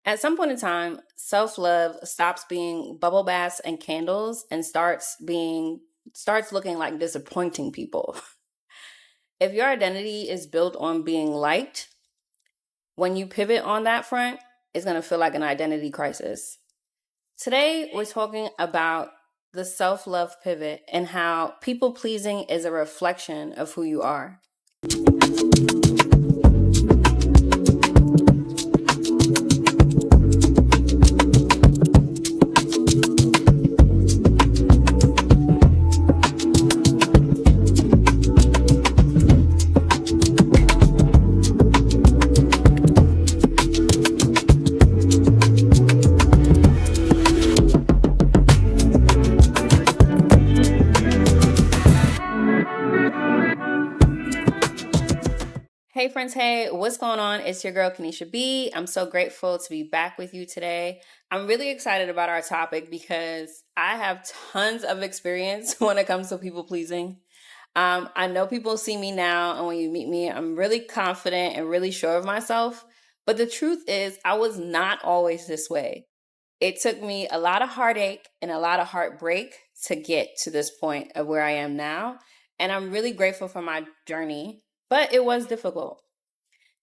At some point in time, self-love stops being bubble baths and candles and starts looking like disappointing people. If your identity is built on being liked, when you pivot on that front, it's going to feel like an identity crisis. Today, we're talking about the self-love pivot and how people pleasing is a reflection of who you are. Hey friends, hey, what's going on? It's your girl Kenisha B. I'm so grateful to be back with you today. I'm really excited about our topic because I have tons of experience when it comes to people pleasing. I know people see me now, and when you meet me, I'm really confident and really sure of myself. But the truth is, I was not always this way. It took me a lot of heartache and a lot of heartbreak to get to this point of where I am now. And I'm really grateful for my journey, but it was difficult.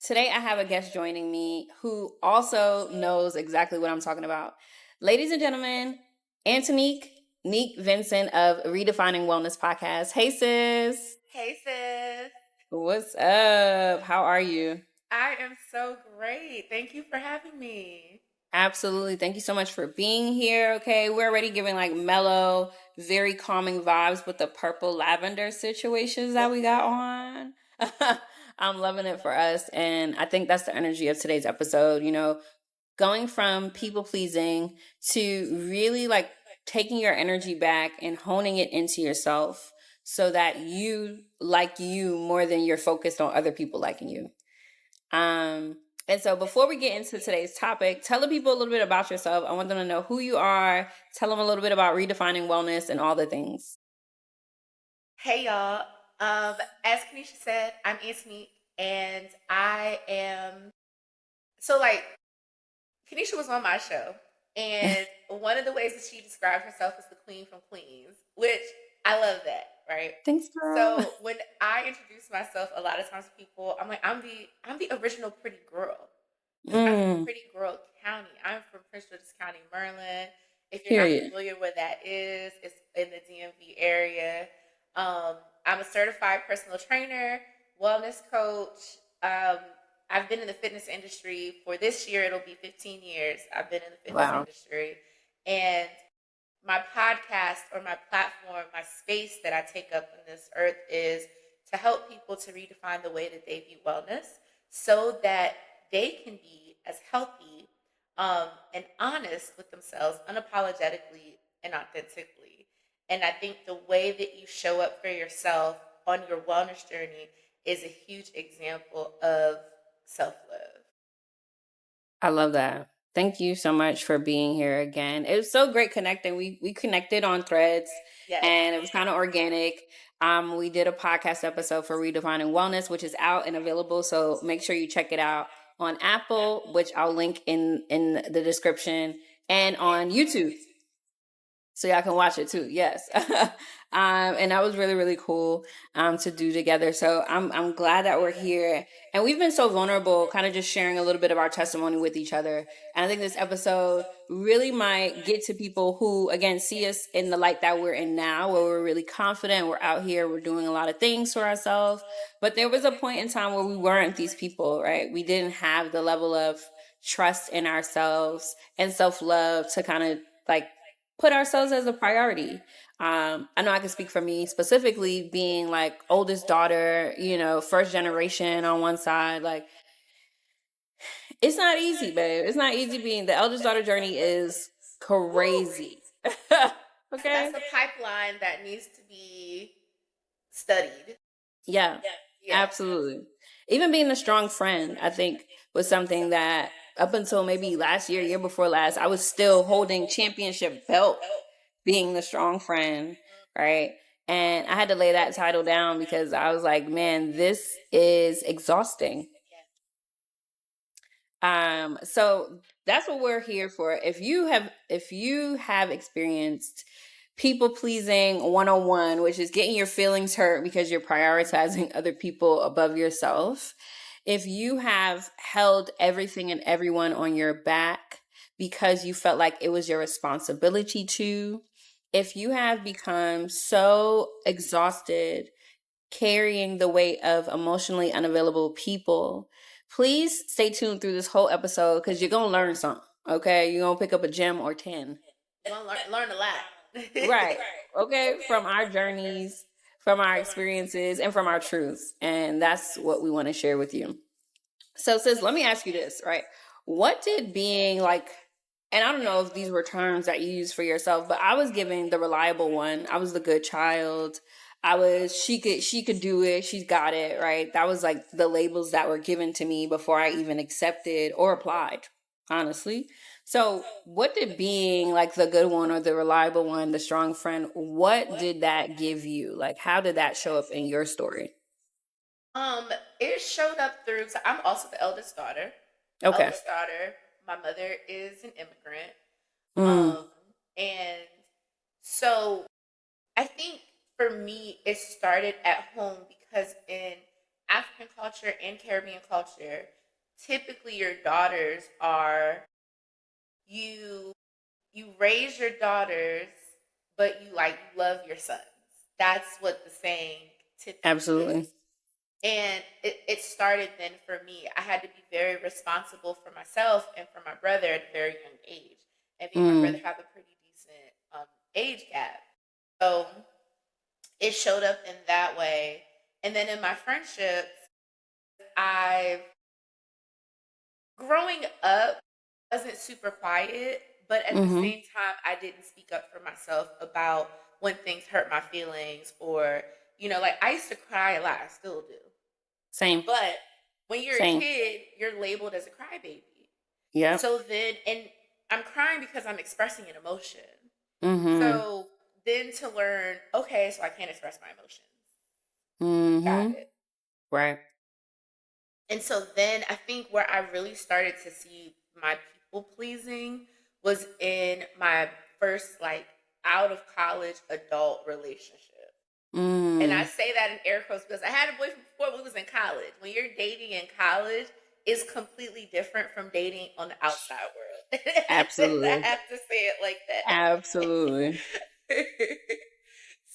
Today, I have a guest joining me who also knows exactly what I'm talking about. Ladies and gentlemen, Antonique Neek Vincent of Redefining Wellness podcast. Hey, sis. Hey sis, What's up? How are you? I am so great. Thank you for having me. Absolutely. Thank you so much for being here. Okay. We're already giving like mellow, very calming vibes with the purple lavender situations that we got on. I'm loving it for us. And I think that's the energy of today's episode. Going from people pleasing to really like taking your energy back and honing it into yourself so that you like you more than you're focused on other people liking you. Um, and so before we get into today's topic, tell the people a little bit about yourself. I want them to know who you are. Tell them a little bit about redefining wellness and all the things. Hey y'all. Um, as Kenisha said, I'm Antonique, and I am so like Kenisha was on my show, and one of the ways that she described herself as the queen from Queens, which I love that, right? Thanks, girl. So when I introduce myself, a lot of times people, I'm like, I'm the original pretty girl because I'm from Mm, Pretty Girl County. I'm from Prince George's County, Maryland. If you're not period. familiar where that is, it's in the DMV area. Um, I'm a certified personal trainer, wellness coach. Um, I've been in the fitness industry for this year. It'll be 15 years. I've been in the fitness Wow. industry, and my podcast or my platform, my space that I take up on this earth is to help people to redefine the way that they view wellness so that they can be as healthy and honest with themselves unapologetically and authentically. And I think the way that you show up for yourself on your wellness journey is a huge example of self love. I love that. Thank you so much for being here again. It was so great connecting. We connected on Threads Yes. and it was kind of organic. We did a podcast episode for Redefining Wellness, which is out and available. So make sure you check it out on Apple, which I'll link in the description, and on YouTube. So y'all can watch it too. Yes. And that was really, really cool to do together. So I'm glad that we're here. And we've been so vulnerable, kind of just sharing a little bit of our testimony with each other. And I think this episode really might get to people who, again, see us in the light that we're in now, where we're really confident, we're out here, we're doing a lot of things for ourselves. But there was a point in time where we weren't these people, right? We didn't have the level of trust in ourselves and self-love to kind of like put ourselves as a priority. I know I can speak for me specifically being like oldest daughter, first generation on one side. Like, it's not easy, babe. It's not easy being the eldest daughter journey is crazy. Okay? That's a pipeline that needs to be studied. Yeah, Yeah. absolutely. Even being a strong friend, I think, was something that up until maybe last year, year before last, I was still holding championship belt being the strong friend, right? And I had to lay that title down because I was like, man, this is exhausting. So that's what we're here for. If you have experienced people pleasing 101, which is getting your feelings hurt because you're prioritizing other people above yourself, if you have held everything and everyone on your back because you felt like it was your responsibility to, if you have become so exhausted carrying the weight of emotionally unavailable people, please stay tuned through this whole episode because you're going to learn something. Okay. You're going to pick up a gem or 10. You're going to learn a lot. Right. Okay. From our journeys, from our experiences, and from our truths. And that's what we want to share with you. So, sis, let me ask you this, right? What did being like, and I don't know if these were terms that you use for yourself, but I was giving the reliable one. I was the good child. She could do it. She's got it, right? That was like the labels that were given to me before I even accepted or applied, honestly. So, what did being like the good one or the reliable one, the strong friend, what did that give you? Like, how did that show up in your story? It showed up through. So I'm also the eldest daughter. Okay. Eldest daughter. My mother is an immigrant. Mm. And so I think for me, it started at home because in African culture and Caribbean culture, typically your daughters are you you raise your daughters, but you like love your sons. That's what the saying typically Absolutely. is. And it started then for me. I had to be very responsible for myself and for my brother at a very young age. And me and my brother have a pretty decent age gap. So it showed up in that way. And then in my friendships, I've growing up wasn't super quiet, but at the same time, I didn't speak up for myself about when things hurt my feelings or, like I used to cry a lot. I still do. Same. But when you're Same. a kid, you're labeled as a crybaby. Yeah. So then, and I'm crying because I'm expressing an emotion. Mm-hmm. So then to learn, okay, so I can't express my emotions. Got it. Right. And so then I think where I really started to see my people pleasing was in my first like out of college adult relationship. And I say that in air quotes because I had a boyfriend before we was in college. When you're dating in college, it's completely different from dating on the outside world. Absolutely. I have to say it like that. Absolutely.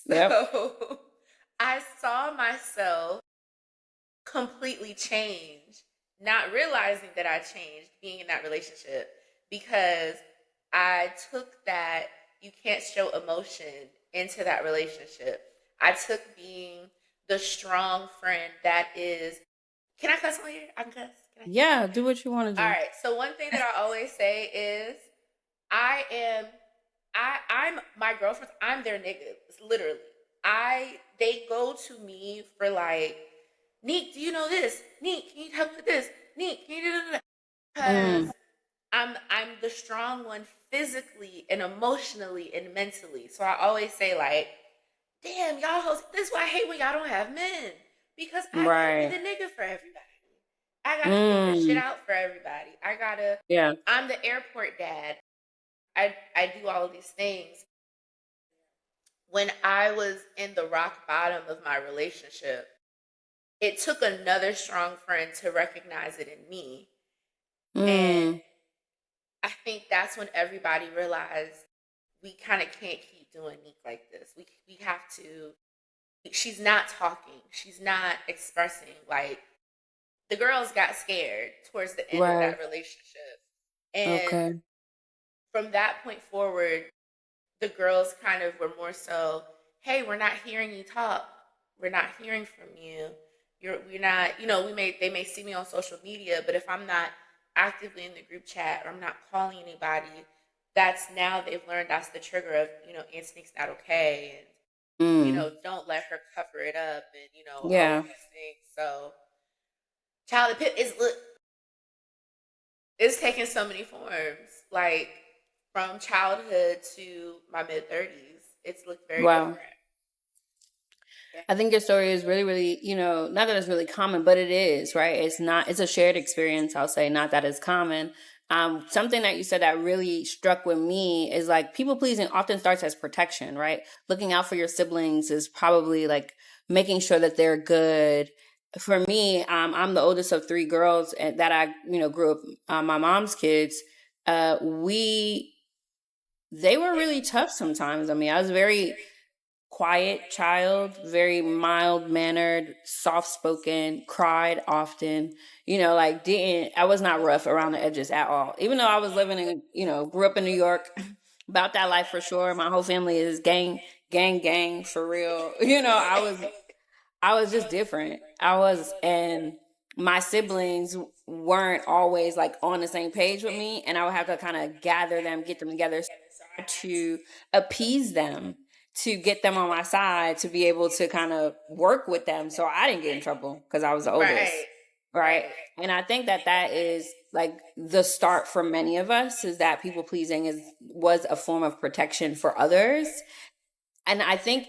So Yep. I saw myself completely change, not realizing that I changed being in that relationship because I took that you can't show emotion into that relationship. I took being the strong friend that is. Can I cuss on here? I can cuss. Can I? Yeah, do what you want to All do. right. So one thing that I always say is, I am, I'm my girlfriends. I'm their nigga. Literally, they go to me for like, Neek, do you know this? Neek, can you help with this? Neek, can you do that? Because I'm the strong one physically and emotionally and mentally. So I always say like, damn, y'all hoes, this is why I hate when y'all don't have men. Because I gotta be Right. the nigga for everybody. I gotta figure shit out for everybody. Yeah. I'm the airport dad. I do all of these things. When I was in the rock bottom of my relationship, it took another strong friend to recognize it in me. And I think that's when everybody realized we kind of can't keep doing Neek like this. We have to. She's not talking. She's not expressing. Like the girls got scared towards the end of Right. that relationship, and Okay. from that point forward, the girls kind of were more so, "Hey, we're not hearing you talk. We're not hearing from you. We're not. They may see me on social media, but if I'm not actively in the group chat or I'm not calling anybody, that's now they've learned that's the trigger of Antonique's not okay, and don't let her cover it up, and all of Yeah. these things. So, child, it's taken so many forms, like from childhood to my mid 30s. It's looked very Wow. different. I think your story is really, really, not that it's really common, but it is, right? It's a shared experience, I'll say, not that it's common. Something that you said that really struck with me is like people pleasing often starts as protection, right? Looking out for your siblings is probably like making sure that they're good. For me, I'm the oldest of three girls that I, grew up, my mom's kids. We, they were really tough sometimes. I mean, I was very quiet child, very mild mannered, soft spoken, cried often, like I was not rough around the edges at all. Even though I was living in, grew up in New York, about that life for sure. My whole family is gang, gang, gang for real. I was just different. And my siblings weren't always like on the same page with me, and I would have to kind of gather them, get them together, to appease them, to get them on my side, to be able to kind of work with them so I didn't get in trouble because I was the oldest. Right. Right. And I think that that is like the start for many of us, is that people pleasing was a form of protection for others. And I think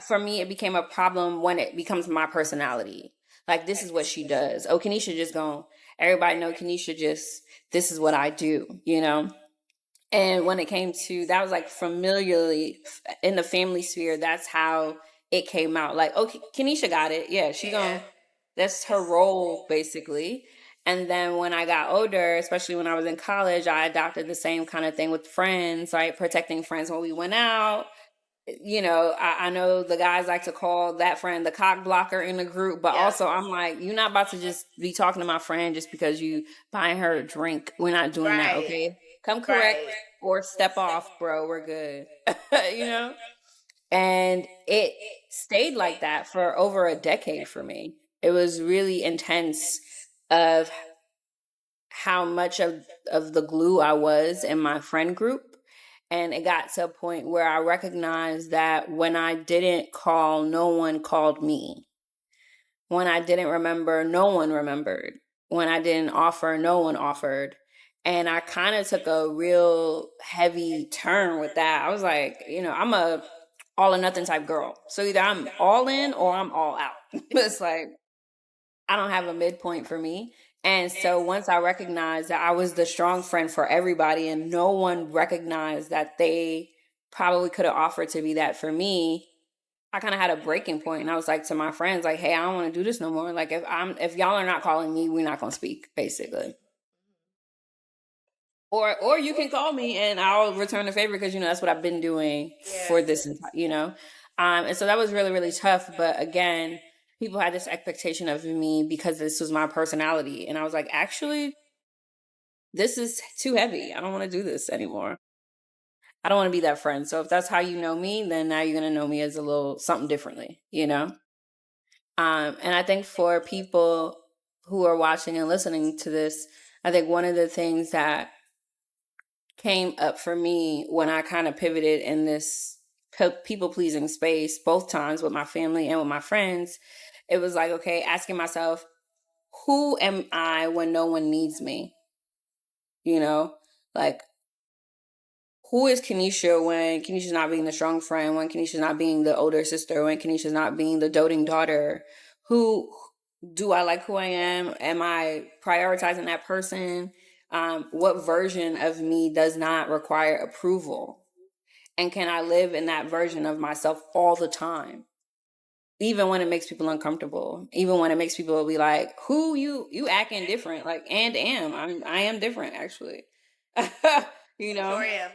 for me, it became a problem when it becomes my personality. Like, this is what she does. Oh, Kenisha just gone. Everybody know Kenisha this is what I do. And when it came to, that was like familiarly in the family sphere, that's how it came out. Like, okay, Kenisha got it. Yeah, that's her role basically. And then when I got older, especially when I was in college, I adopted the same kind of thing with friends, right? Protecting friends when we went out. I know the guys like to call that friend the cock blocker in the group, but also I'm like, you're not about to just be talking to my friend just because you buying her a drink. We're not doing that, Right. okay? Come correct Right. or step off, bro. We're good. you know? And it stayed like that for over a decade for me. It was really intense of how much of the glue I was in my friend group. And it got to a point where I recognized that when I didn't call, no one called me. When I didn't remember, no one remembered. When I didn't offer, no one offered. And I kind of took a real heavy turn with that. I was like, I'm a all or nothing type girl. So either I'm all in or I'm all out. It's like, I don't have a midpoint for me. And so once I recognized that I was the strong friend for everybody and no one recognized that they probably could have offered to be that for me, I kind of had a breaking point. And I was like to my friends, like, hey, I don't want to do this no more. Like, if y'all are not calling me, we're not gonna speak, basically. Or you can call me and I'll return the favor because that's what I've been doing for this entire. And so that was really, really tough. But again, people had this expectation of me because this was my personality. And I was like, actually, this is too heavy. I don't want to do this anymore. I don't want to be that friend. So if that's how you know me, then now you're gonna know me as a little something differently. And I think for people who are watching and listening to this, I think one of the things that came up for me when I kind of pivoted in this people pleasing space, both times with my family and with my friends, it was like, okay, asking myself, who am I when no one needs me? Like, who is Kenisha when Kenisha's not being the strong friend, when Kenisha's not being the older sister, when Kenisha's not being the doting daughter? Who do I like who I am? Am I prioritizing that person? What version of me does not require approval? And can I live in that version of myself all the time? Even when it makes people uncomfortable, even when it makes people be like, who you acting different, like, I am different actually. you know Sure am.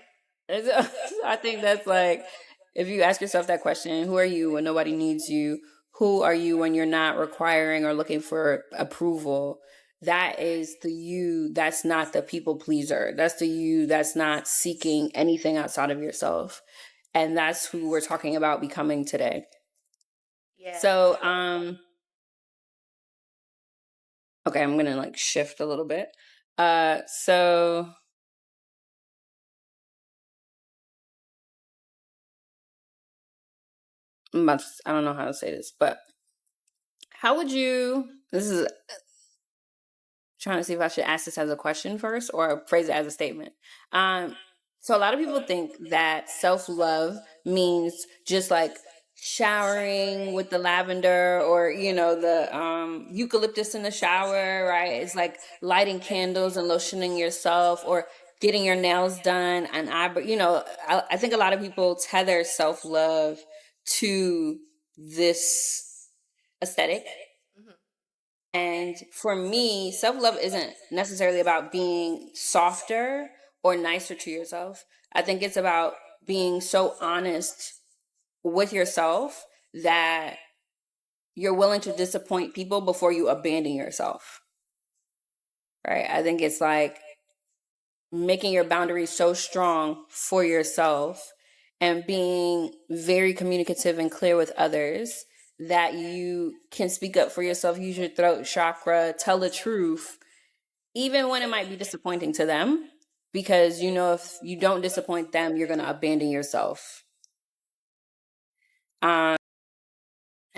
I think that's like, if you ask yourself that question, who are you when nobody needs you? Who are you when you're not requiring or looking for approval? That is the you that's not the people pleaser. That's the you that's not seeking anything outside of yourself. And that's who we're talking about becoming today. Yeah. So, okay, I'm gonna like shift a little bit. So I don't know how to say this, but how would you, this is trying to see if I should ask this as a question first or phrase it as a statement. So a lot of people think that self-love means just like showering with the lavender, or the eucalyptus in the shower, right? It's like lighting candles and lotioning yourself, or getting your nails done and I think a lot of people tether self-love to this aesthetic. Mhm. And for me, self-love isn't necessarily about being softer or nicer to yourself. I think it's about being so honest with yourself that you're willing to disappoint people before you abandon yourself. Right? I think it's like making your boundaries so strong for yourself and being very communicative and clear with others that you can speak up for yourself, use your throat chakra, tell the truth, even when it might be disappointing to them, because if you don't disappoint them, you're going to abandon yourself. And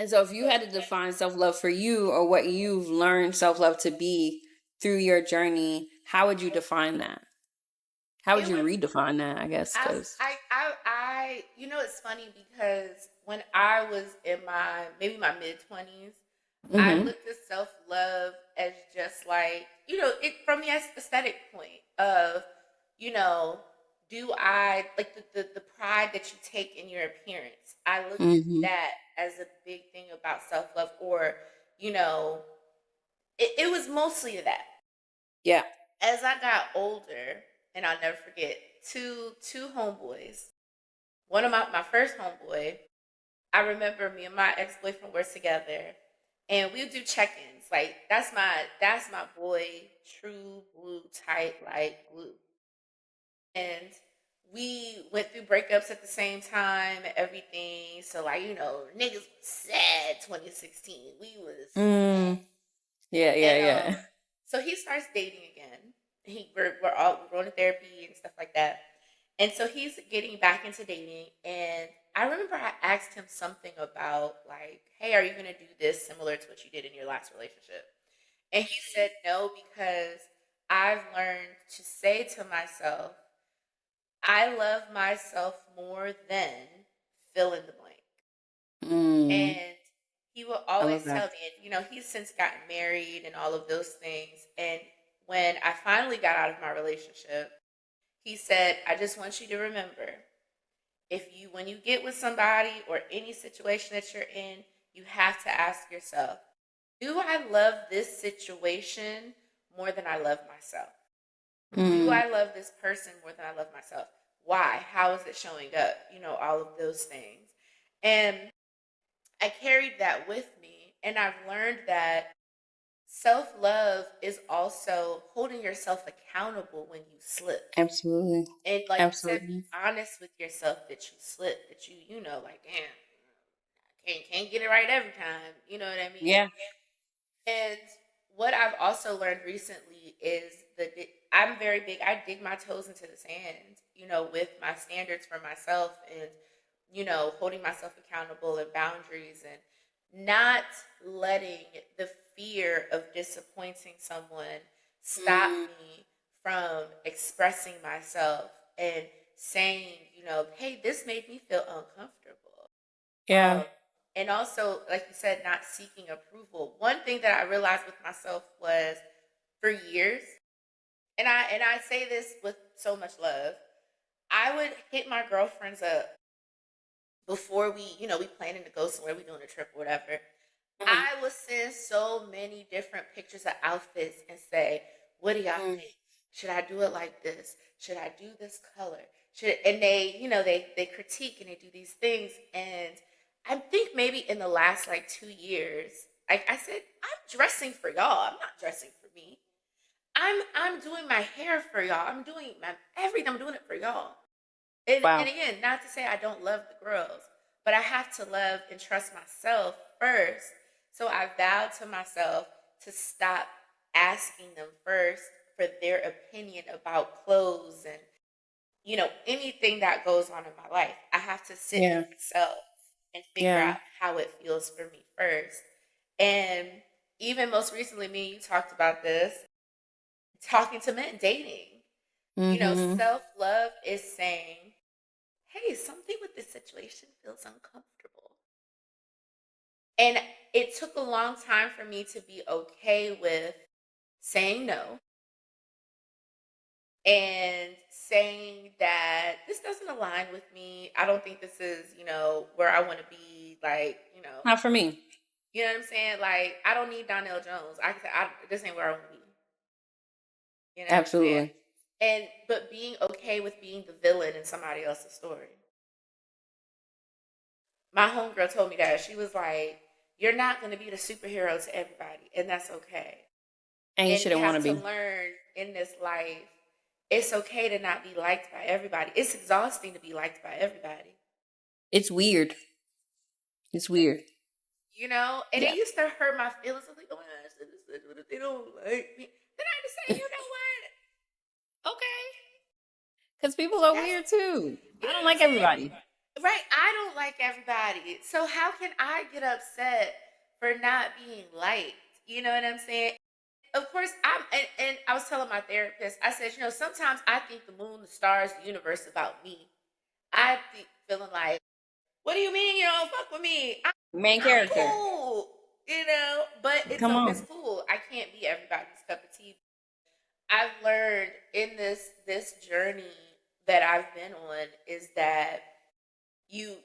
so if you had to define self-love for you, or what you've learned self-love to be through your journey, how would you define that? How would It you would. redefine that, I guess? Because It's funny because when I was in maybe my mid-20s, I mm-hmm. looked at self-love as just like, it from the aesthetic point of, you know, do I like the pride that you take in your appearance. I looked at Mm-hmm. that as a big thing about self-love, or, you know, it was mostly that. Yeah. As I got older, and I'll never forget, two homeboys. One of my first homeboy, I remember me and my ex boyfriend were together, and we would do check-ins. Like that's my boy, true blue, tight like glue. And we went through breakups at the same time, everything. So like niggas was sad. 2016, we was Mm. Yeah, yeah, And yeah. so he starts dating again. We're going to therapy and stuff like that. And so he's getting back into dating. And I remember I asked him something about like, "Hey, are you going to do this similar to what you did in your last relationship?" And he said no, because I've learned to say to myself, "I love myself more than fill in the blank." Mm. And he will I always love tell that. me, and he's since gotten married and all of those things. And when I finally got out of my relationship, he said, "I just want you to remember, when you get with somebody or any situation that you're in, you have to ask yourself, do I love this situation more than I love myself? Do Mm. I love this person more than I love myself? Why? How is it showing up? All of those things." And I carried that with me, and I've learned that self love is also holding yourself accountable when you slip. Absolutely. And like you said, be Absolutely. honest with yourself that you slip, that like, damn, I can't get it right every time. You know what I mean? Yeah. And what I've also learned recently is I'm very big. I dig my toes into the sand, with my standards for myself, and holding myself accountable and boundaries, and not letting the fear of disappointing someone stop Mm. me from expressing myself and saying, hey, this made me feel uncomfortable. Yeah. And also, like you said, not seeking approval. One thing that I realized with myself was, for years, and I say this with so much love, I would hit my girlfriends up before we planning to go somewhere, we doing a trip or whatever. Mm. I would send so many different pictures of outfits and say, "What do y'all Mm. think? Should I do it like this? Should I do this color?" And they critique and they do these things. And I think maybe in the last like 2 years, like I said, I'm dressing for y'all. I'm not dressing for me. I'm doing my hair for y'all. I'm doing my everything. I'm doing it for y'all. And Wow. again, not to say I don't love the girls, but I have to love and trust myself first. So I vowed to myself to stop asking them first for their opinion about clothes and anything that goes on in my life. I have to sit with Yeah. myself and figure Yeah. out how it feels for me first. And even most recently, me and you talked about this, talking to men, dating. Mm-hmm. Self love is saying, hey, something with this situation feels uncomfortable. And it took a long time for me to be okay with saying no and saying that this doesn't align with me. I don't think this is, where I want to be. Like, Not for me. you know what I'm saying? Like, I don't need Donnell Jones. I can say, this ain't where I want to be. You know what I'm saying? Absolutely. But being okay with being the villain in somebody else's story. My homegirl told me that. She was like, you're not going to be the superhero to everybody, and that's okay. And you And you shouldn't want to have to be. learn in this life, it's okay to not be liked by everybody. It's exhausting to be liked by everybody. It's weird. It's weird. And it Yeah. used to hurt my feelings. I was like, oh my gosh, what if they don't like me? Then I had to say, you know what? Okay. Because people are That's, weird too. you I know don't what I'm like saying? everybody. Right. I don't like everybody. So how can I get upset for not being liked? You know what I'm saying? Of course, and I was telling my therapist, I said, sometimes I think the moon, the stars, the universe about me. I think feeling like, what do you mean you don't fuck with me? Main I'm character. cool, but it's Come it's on. cool. I can't be everybody's cup of tea. I've learned in this journey that I've been on is that you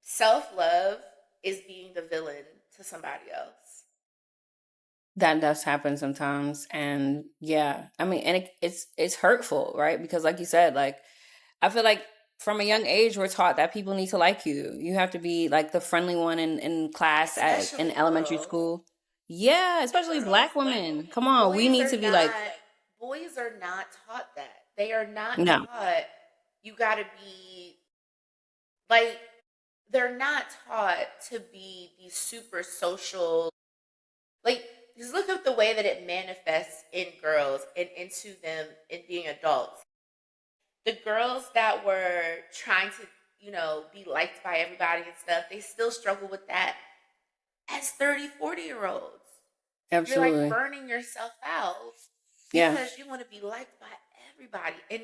self love is being the villain to somebody else. That does happen sometimes. And yeah, I mean, and it's hurtful, right? Because like you said, like, I feel like from a young age, we're taught that people need to like you. You have to be like the friendly one in class in Especially elementary girls. school. Yeah, especially Black women. Come on, we Boys need are to be like, not boys are not taught that. They are not no, taught you got to be like they're not taught to be these super social. Like, just look at the way that it manifests in girls and into them in being adults. The girls that were trying to, be liked by everybody and stuff, they still struggle with that as 30, 40 year olds. You're like absolutely, burning yourself out yeah. because you want to be liked by everybody. And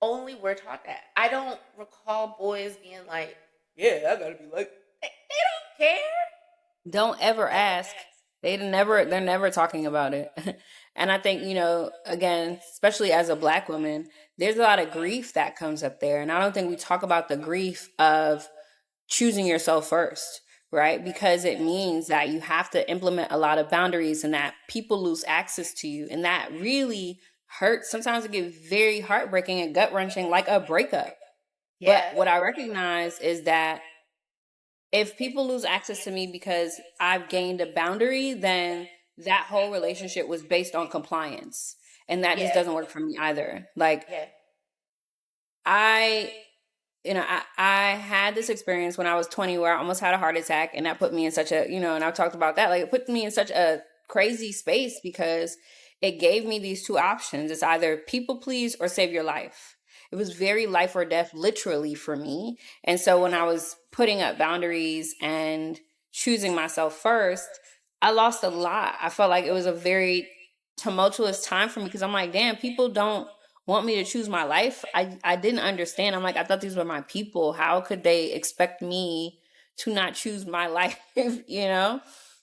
only we're taught that. I don't recall boys being like, yeah, I gotta be like, they don't care. Don't ever ask. They're never talking about it. And I think, again, especially as a Black woman, there's a lot of grief that comes up there. And I don't think we talk about the grief of choosing yourself first, right? Because it means that you have to implement a lot of boundaries and that people lose access to you. And that really hurts. Sometimes it gets very heartbreaking and gut wrenching, like a breakup. But Yeah. what I recognize is that if people lose access to me because I've gained a boundary, then that whole relationship was based on compliance. And that just Yeah. doesn't work for me either. Like, Yeah. I I had this experience when I was 20 where I almost had a heart attack, and that put me in such a, and I've talked about that, like it put me in such a crazy space because it gave me these two options. It's either people please or save your life. It was very life or death literally for me. And so when I was putting up boundaries and choosing myself first, I lost a lot. I felt like it was a very tumultuous time for me because I'm like, damn, people don't want me to choose my life. I didn't understand. I'm like, I thought these were my people. How could they expect me to not choose my life,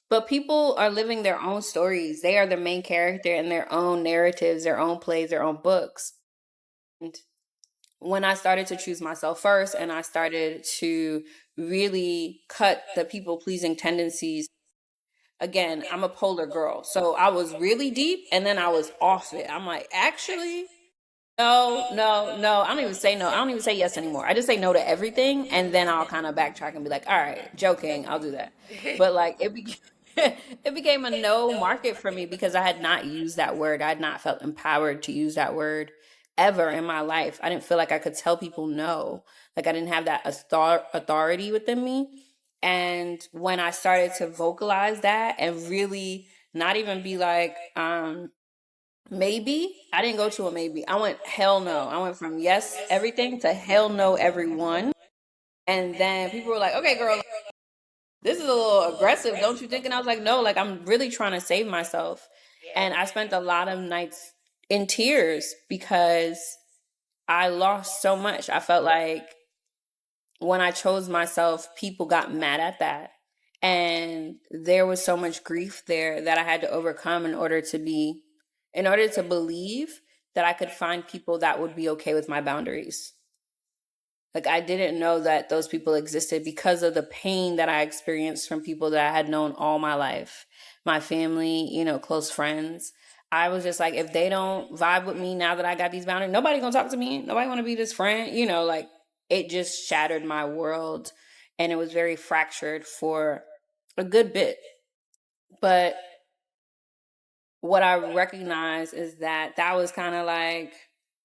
But people are living their own stories. They are the main character in their own narratives, their own plays, their own books. And when I started to choose myself first and I started to really cut the people pleasing tendencies, again, I'm a polar girl. So I was really deep and then I was off it. I'm like, actually, no, no, no. I don't even say no. I don't even say yes anymore. I just say no to everything, and then I'll kind of backtrack and be like, "All right, joking, I'll do that." But like it became a no market for me because I had not used that word. I had not felt empowered to use that word ever in my life. I didn't feel like I could tell people no. Like I didn't have that authority within me. And when I started to vocalize that and really not even be like, maybe. I didn't go to a maybe. I went hell no. I went from yes everything to hell no everyone. And then people were like, "Okay, girl, this is a little aggressive, don't you think?" And I was like, "No, like I'm really trying to save myself." Yeah. And I spent a lot of nights in tears because I lost so much. I felt like when I chose myself, people got mad at that. And there was so much grief there that I had to overcome in order to believe that I could find people that would be okay with my boundaries. Like, I didn't know that those people existed because of the pain that I experienced from people that I had known all my life. My family, close friends. I was just like, if they don't vibe with me now that I got these boundaries, nobody gonna talk to me. Nobody wanna be this friend. Like, it just shattered my world, and it was very fractured for a good bit. But what I recognize is that was kind of like,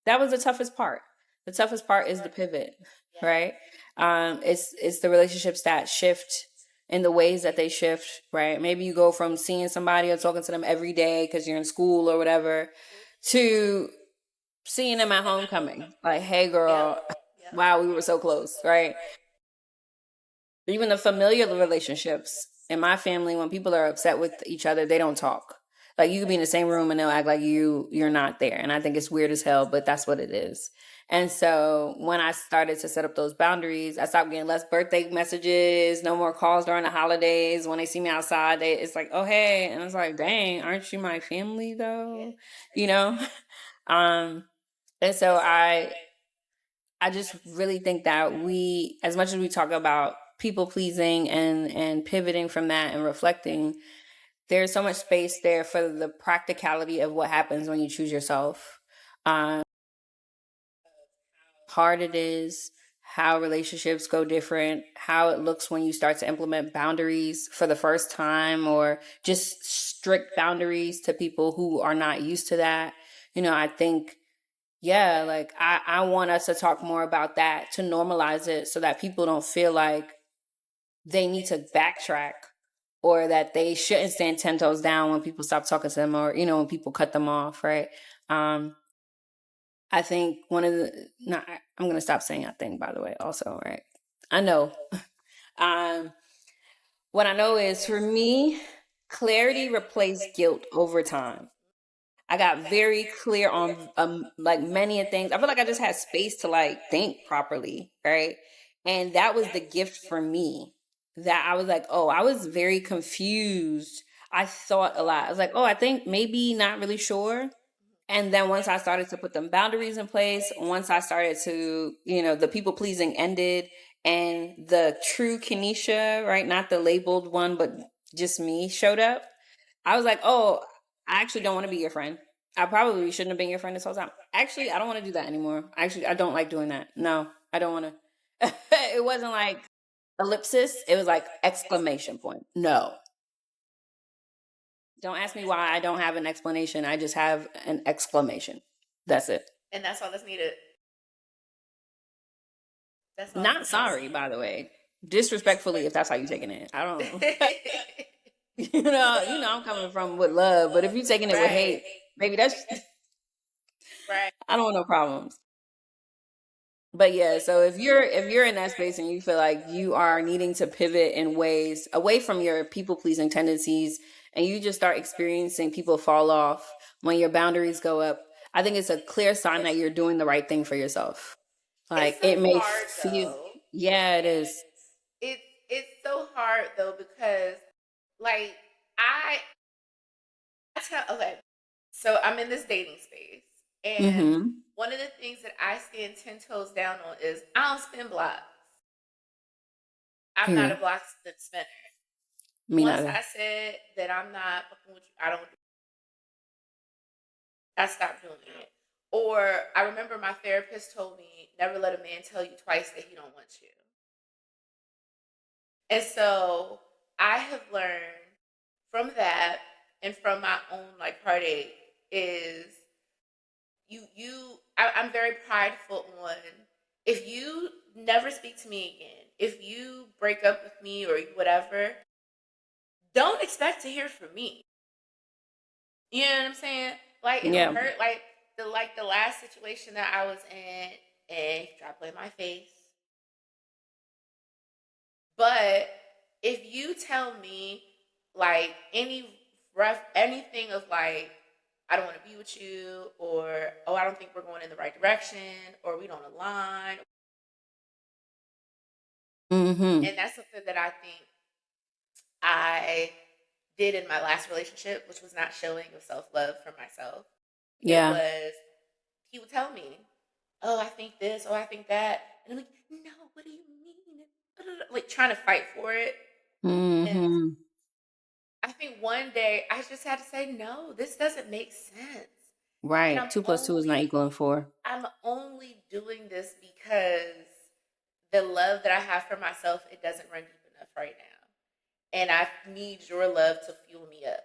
that was the toughest part. The toughest part is the pivot, right? It's the relationships that shift in the ways that they shift, right? Maybe you go from seeing somebody or talking to them every day because you're in school or whatever, to seeing them at homecoming. Like, hey girl, wow, we were so close, right? Even the familial relationships in my family, when people are upset with each other, they don't talk. Like, you could be in the same room and they'll act like you're not there. And I think it's weird as hell, but that's what it is. And so when I started to set up those boundaries, I stopped getting less birthday messages, no more calls during the holidays. When they see me outside, it's like, oh, hey. And it's like, dang, aren't you my family though? You know? And so I just really think that we, as much as we talk about people pleasing and pivoting from that and reflecting, there's so much space there for the practicality of what happens when you choose yourself. Hard it is, how relationships go different, how it looks when you start to implement boundaries for the first time, or just strict boundaries to people who are not used to that. I think, yeah, like, I want us to talk more about that, to normalize it so that people don't feel like they need to backtrack, or that they shouldn't stand 10 toes down when people stop talking to them, or, when people cut them off, right? I think one of the, not, I'm going to stop saying I think, by the way, also, right? I know. um, what I know is, for me, clarity replaced guilt over time. I got very clear on like many of things. I feel like I just had space to like think properly, right? And that was the gift for me. That I was like, oh, I was very confused. I thought a lot. I was like, oh, I think maybe, not really sure. And then once I started to put them boundaries in place, once I started to, the people pleasing ended, and the true Kenisha, right? Not the labeled one, but just me, showed up. I was like, oh, I actually don't want to be your friend. I probably shouldn't have been your friend this whole time. Actually, I don't want to do that anymore. Actually, I don't like doing that. No, I don't want to. It wasn't like ellipsis. It was like exclamation point. No. Don't ask me why. I don't have an explanation. I just have an exclamation. That's it. And that's all that's needed. That's all Not that's sorry, needed. by the way. Disrespectfully, if that's how you're taking it. I don't. I'm coming from with love, but if you're taking it with Right. hate, maybe that's. Right. I don't want no problems. But yeah, so if you're in that space and you feel like you are needing to pivot in ways away from your people pleasing tendencies, and you just start experiencing people fall off when your boundaries go up, I think it's a clear sign that you're doing the right thing for yourself. Like, It's it so may hard feel, though. yeah, it is. It's so hard though because like I okay. So I'm in this dating space, and Mm-hmm. one of the things that I stand 10 toes down on is I don't spin blocks. I'm not a Period. block spinner. Me Once neither. I said that I'm not fucking with you, I stopped doing it. Or I remember my therapist told me never let a man tell you twice that he don't want you. And so I have learned from that, and from my own like heartache, is I'm very prideful on, if you never speak to me again, if you break up with me or whatever, don't expect to hear from me. You know what I'm saying? Like, it'll Yeah. hurt. Like the last situation that I was in, and he tried to play in my face. But if you tell me like anything of like, I don't want to be with you, or oh, I don't think we're going in the right direction, or we don't align, Mm-hmm. and that's something that I think I did in my last relationship, which was not showing of self-love for myself. It Yeah. was, he would tell me, oh, I think this, oh, I think that. And I'm like, no, what do you mean? Like trying to fight for it. And Mm-hmm. I think one day I just had to say, no, this doesn't make sense. And Right. 2 + 2 is not equaling 4. I'm only doing this because the love that I have for myself, it doesn't run deep enough right now. And I need your love to fuel me up.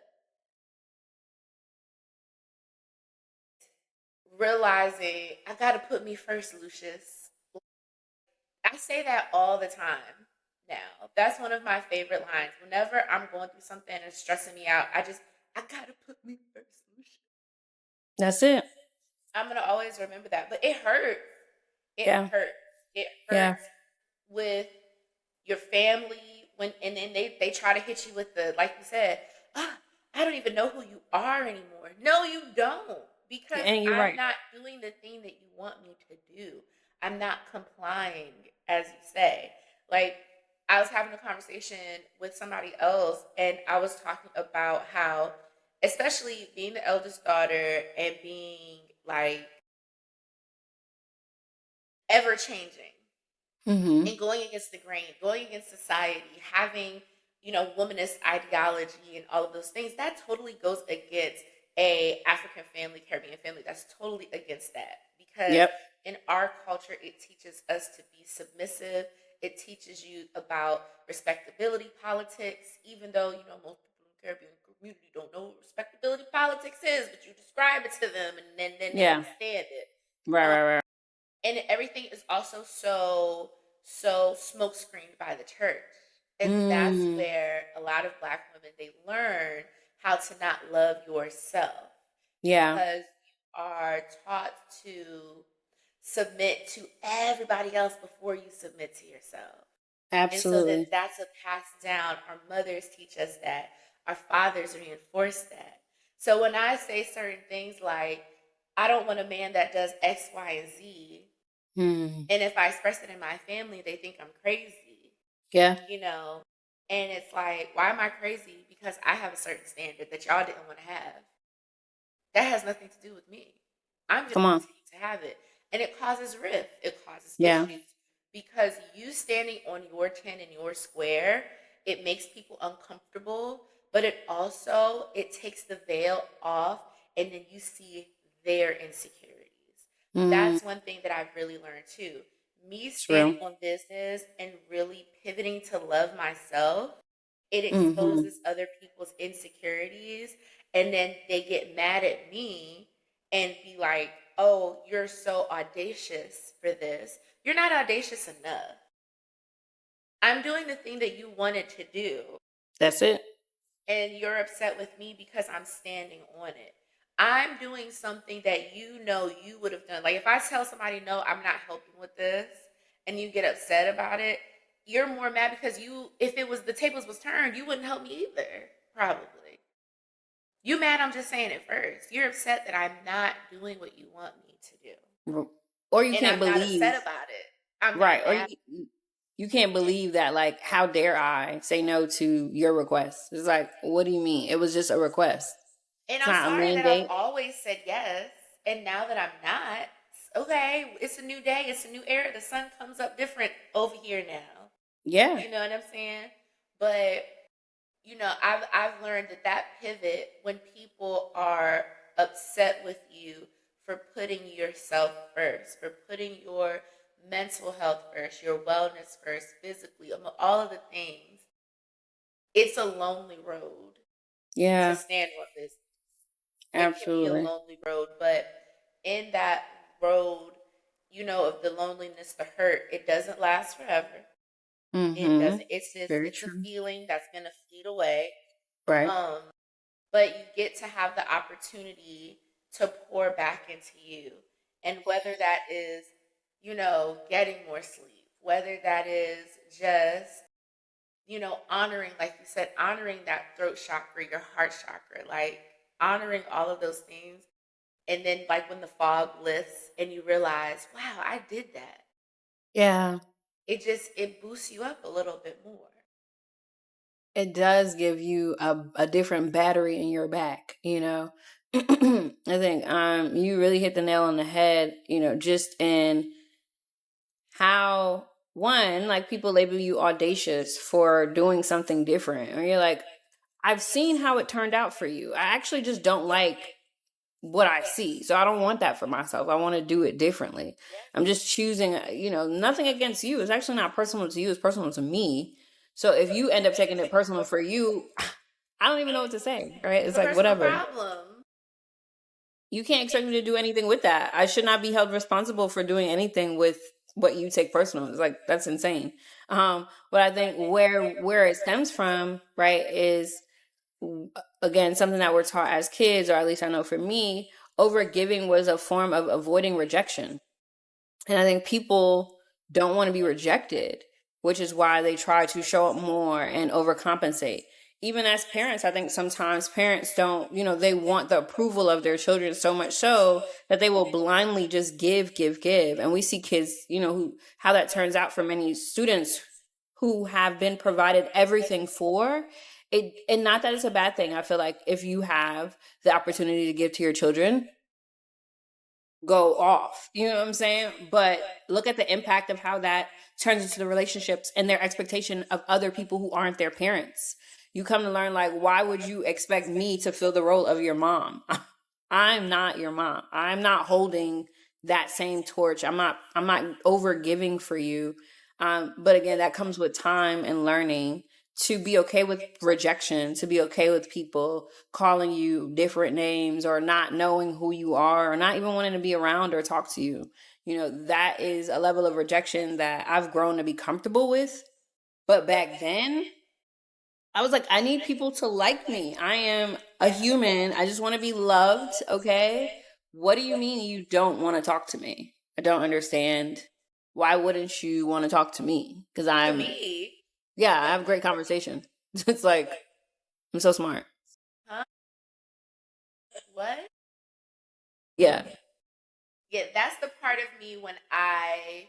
Realizing I got to put me first, Lucius. I say that all the time now. That's one of my favorite lines. Whenever I'm going through something and it's stressing me out, I got to put me first, Lucius. That's it. I'm going to always remember that. But it hurts. It Yeah. hurts. It Yeah. hurts with your family when, and then they try to hit you with the, like you said, ah, I don't even know who you are anymore. No, you don't, because And you're I'm right. not doing the thing that you want me to do. I'm not complying, as you say. Like, I was having a conversation with somebody else, and I was talking about how, especially being the eldest daughter and being like ever changing Mm-hmm. and going against the grain, going against society, having, womanist ideology and all of those things, that totally goes against a African family, Caribbean family. That's totally against that, because Yep. in our culture, it teaches us to be submissive. It teaches you about respectability politics, even though, most people in the Caribbean community don't know what respectability politics is, but you describe it to them and then they Yeah. understand it. Right, Um, right, right. and everything is also so smoke screened by the church, and that's Mm. where a lot of Black women, they learn how to not love yourself, Yeah. because you are taught to submit to everybody else before you submit to yourself. And so Absolutely. that's a passed down. Our mothers teach us that, our fathers reinforce that. So when I say certain things like, I don't want a man that does X, Y, and Z, Mm. and if I express it in my family, they think I'm crazy, Yeah. you know? And it's like, why am I crazy? Because I have a certain standard that y'all didn't want to have. That has nothing to do with me. I'm just Come on. continuing to have it. And it causes rift, it causes Yeah. issues, because you standing on your 10 and your square, it makes people uncomfortable, but it takes the veil off, and then you see their insecurities. Mm. That's one thing that I've really learned too. Me standing True. on business and really pivoting to love myself, it Mm-hmm. exposes other people's insecurities, and then they get mad at me and be like, oh, you're so audacious for this. You're not audacious enough. I'm doing the thing that you wanted to do, That's it. and you're upset with me because I'm standing on it. I'm doing something that you would have done. Like, if I tell somebody, no, I'm not helping with this, and you get upset about it, you're more mad because if it was the tables was turned, you wouldn't help me either, probably. You mad I'm just saying it first. You're upset that I'm not doing what you want me to do. R- Or you And can't I'm not believe. upset about it. I'm not Right. Or mad. you can't believe that, like, how dare I say no to your request? It's like, what do you mean? It was just a request. And It's I'm not a sorry that I've mandate. always said yes. And now that I'm not, okay, it's a new day, it's a new era. The sun comes up different over here now. Yeah. You know what I'm saying? But I've learned that pivot, when people are upset with you for putting yourself first, for putting your mental health first, your wellness first, physically, all of the things, it's a lonely road to Yeah. stand on this. It can be a Absolutely. lonely road, but in that road, of the loneliness, the hurt, it doesn't last forever. It Mm-hmm. doesn't. Very It's a true. feeling that's gonna fade away. Right. Um, but you get to have the opportunity to pour back into you, and whether that is, getting more sleep, whether that is just, honoring, like you said, honoring that throat chakra, your heart chakra, like honoring all of those things. And then, like, when the fog lifts and you realize, wow, I did that, Yeah. it boosts you up a little bit more. it does give you a different battery in your back, you know. I think you really hit the nail on the head, you know, just in how, one, like, people label you audacious for doing something different, or you're like, I've seen how it turned out for you. I actually just don't like what I see. So I don't want that for myself. I want to do it differently. I'm just choosing, you know, nothing against you. It's actually not personal to you, it's personal to me. So if you end up taking it personal for you, I don't even know what to say, right? It's It's a like, personal whatever. problem. You can't expect me to do anything with that. I should not be held responsible for doing anything with what you take personal. It's like, that's insane. But I think where it stems from, right, is, again, something that we're taught as kids, or at least I know for me, over giving was a form of avoiding rejection. And I think people don't want to be rejected, which is why they try to show up more and overcompensate. Even as parents, I think sometimes parents don't, you know, they want the approval of their children so much so that they will blindly just give. And we see kids, you know, who, how that turns out for many students who have been provided everything for it. And not that it's a bad thing. I feel like if you have the opportunity to give to your children, go off. You know what I'm saying? But look at the impact of how that turns into the relationships and their expectation of other people who aren't their parents. You come to learn, like, why would you expect me to fill the role of your mom? I'm not your mom. I'm not holding that same torch. I'm not over giving for you. But again, that comes with time and learning to be okay with rejection, to be okay with people calling you different names, or not knowing who you are, or not even wanting to be around or talk to you. You know, that is a level of rejection that I've grown to be comfortable with. But back then, I was like, I need people to like me. I am a human. I just want to be loved. Okay. What do you mean you don't want to talk to me? I don't understand. Why wouldn't you want to talk to me? Because To I'm, me, yeah, I have a great conversation. It's like, I'm so smart. huh? What? Yeah. Yeah, that's the part of me when I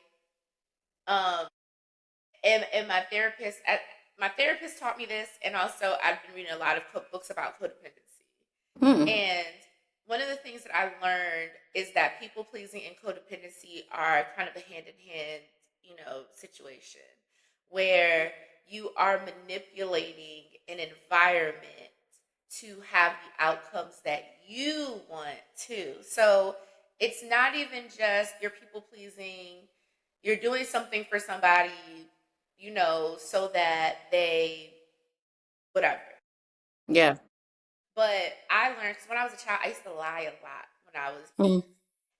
um and my therapist taught me this, and also I've been reading a lot of books about codependency. Hmm. And one of the things that I learned is that people pleasing and codependency are kind of a hand in hand, situation where you are manipulating an environment to have the outcomes that you want to. So it's not even just you're people pleasing, you're doing something for somebody, so that they, whatever. Yeah. But I learned, 'cause when I was a child, I used to lie a lot when I was, Mm.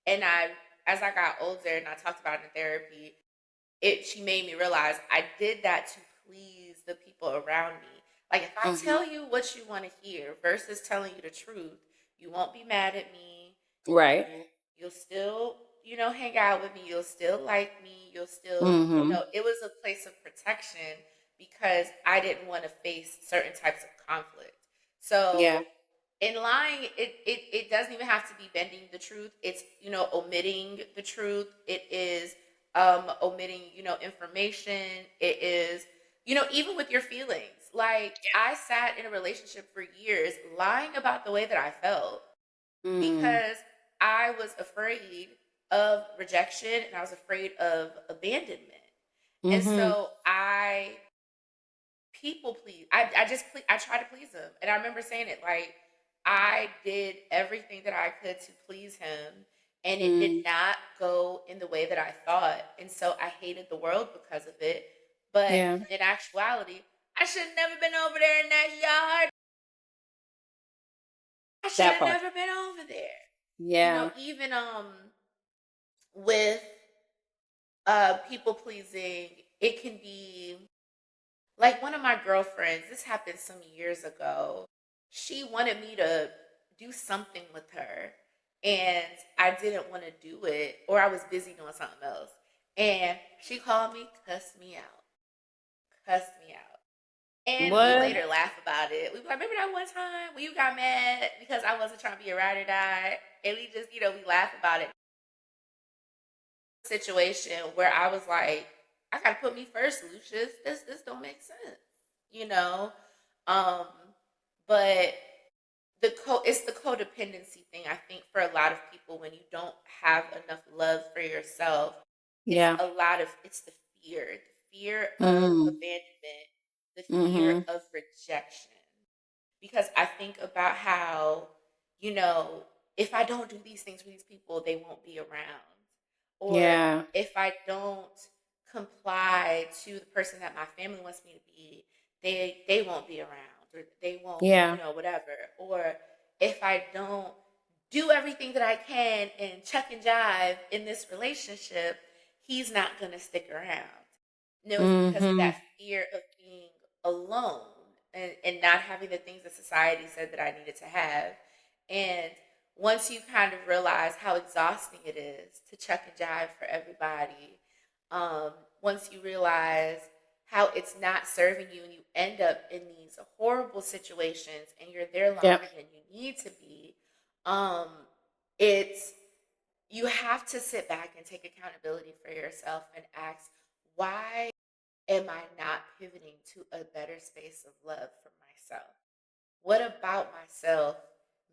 and as I got older and I talked about it in therapy, she made me realize I did that to please the people around me. Like, if I Hmm. tell you what you want to hear versus telling you the truth, you won't be mad at me. Right. You'll still, hang out with me. You'll still like me. You'll still, Hmm. it was a place of protection because I didn't want to face certain types of conflict. Yeah. So in lying, it doesn't even have to be bending the truth. It's, omitting the truth. It is omitting, information. It is, even with your feelings. Like, I sat in a relationship for years lying about the way that I felt Mm. because I was afraid of rejection and I was afraid of abandonment. And Hmm. so I people please. I try to please him. And I remember saying it like I did everything that I could to please him, and it did Mm. not go in the way that I thought. And so I hated the world because of it. But Yeah. in actuality, I should have never been over there in that yard. I should That have part. never been over there. Yeah. Even with people pleasing, it can be like one of my girlfriends, this happened some years ago. She wanted me to do something with her, and I didn't want to do it, or I was busy doing something else. And she called me, cussed me out. And we What? later laugh about it. We were like, remember that one time when you got mad because I wasn't trying to be a ride or die? And we just, we laugh about it. Situation where I was like, I gotta put me first, Lucius. This don't make sense, you know. Um, but it's the codependency thing. I think for a lot of people, when you don't have enough love for yourself, Yeah. it's the fear of Mm. abandonment, the fear Mm-hmm. of rejection. Because I think about how, you know, if I don't do these things for these people, they won't be around. Or Yeah. if I don't comply to the person that my family wants me to be, they won't be around, or they won't, Yeah. whatever. Or if I don't do everything that I can and chuck and jive in this relationship, he's not going to stick around. No, it's because of Mm-hmm. that fear of being alone, and not having the things that society said that I needed to have. And once you kind of realize how exhausting it is to chuck and jive for everybody, once you realize how it's not serving you and you end up in these horrible situations and you're there Yep. longer than you need to be, um, it's you have to sit back and take accountability for yourself and ask, why am I not pivoting to a better space of love for myself? What about myself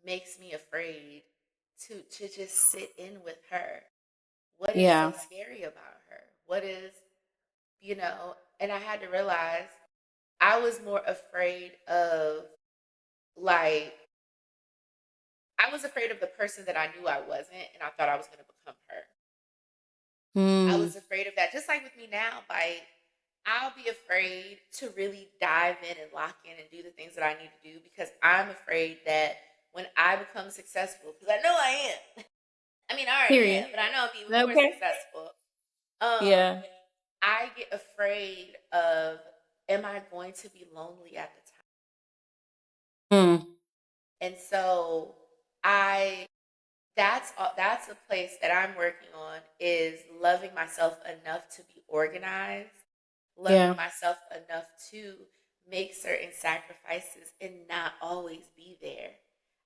makes me afraid to just sit in with her? What is so Yeah. scary about her? What is, and I had to realize I was more afraid of, like, I was afraid of the person that I knew I wasn't, and I thought I was going to become her. I Mm. was afraid of that. Just like with me now, like, I'll be afraid to really dive in and lock in and do the things that I need to do because I'm afraid that when I become successful, because I know I am. I mean, I already am, Period. but I know I'll be even more Okay. successful. Um, Yeah. I get afraid of, am I going to be lonely at the time? Mm. And so I that's a place that I'm working on, is loving myself enough to be organized, loving Yeah. myself enough to make certain sacrifices and not always be there.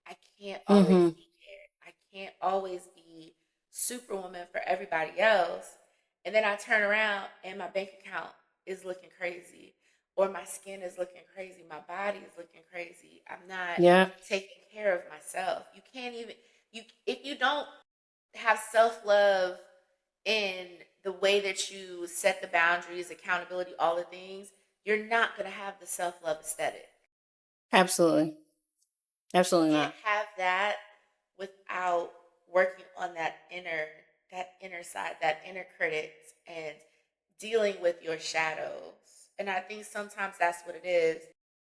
I can't always Mm-hmm. be there. I can't always be superwoman for everybody else. And then I turn around and my bank account is looking crazy, or my skin is looking crazy, my body is looking crazy. I'm not Yeah. taking care of myself. You can't even, if you don't have self-love in the way that you set the boundaries, accountability, all the things, you're not going to have the self-love aesthetic. Absolutely. Absolutely Can't not. have that without working on that inner side, that inner critic, and dealing with your shadows. And I think sometimes that's what it is.